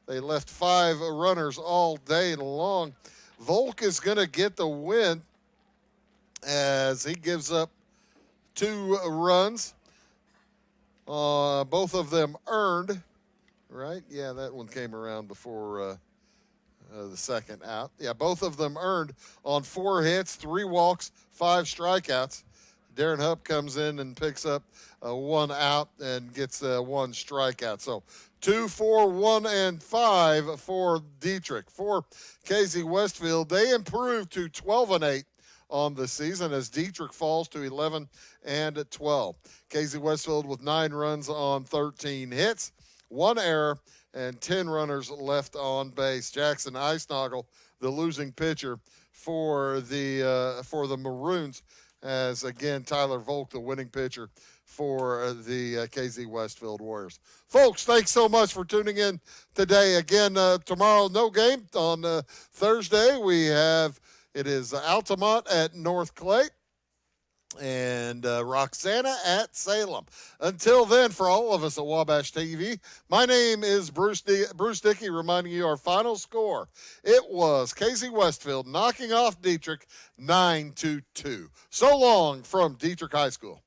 left 5 runners all day long. Volk is going to get the win as he gives up 2 runs. Both of them earned, right? Yeah, that one came around before the second out. Yeah, both of them earned on 4 hits, 3 walks, 5 strikeouts. Darren Hupp comes in and picks up 1 out and gets 1 strikeout. So 2, 4, 1, and 5 for Dieterich. For Casey-Westfield, they improved to 12-8 on the season as Dieterich falls to 11-12. Casey-Westfield with 9 runs on 13 hits, 1 error, and 10 runners left on base. Jackson Eisnagel, the losing pitcher for the Maroons, as again Tyler Volk, the winning pitcher for the Casey-Westfield Warriors. Folks, thanks so much for tuning in today. Again, tomorrow no game. On Thursday it is Altamont at North Clay and Roxana at Salem. Until then, for all of us at Wabash TV, my name is Bruce Dickey, reminding you our final score. It was Casey-Westfield knocking off Dieterich 9-2. So long from Dieterich High School.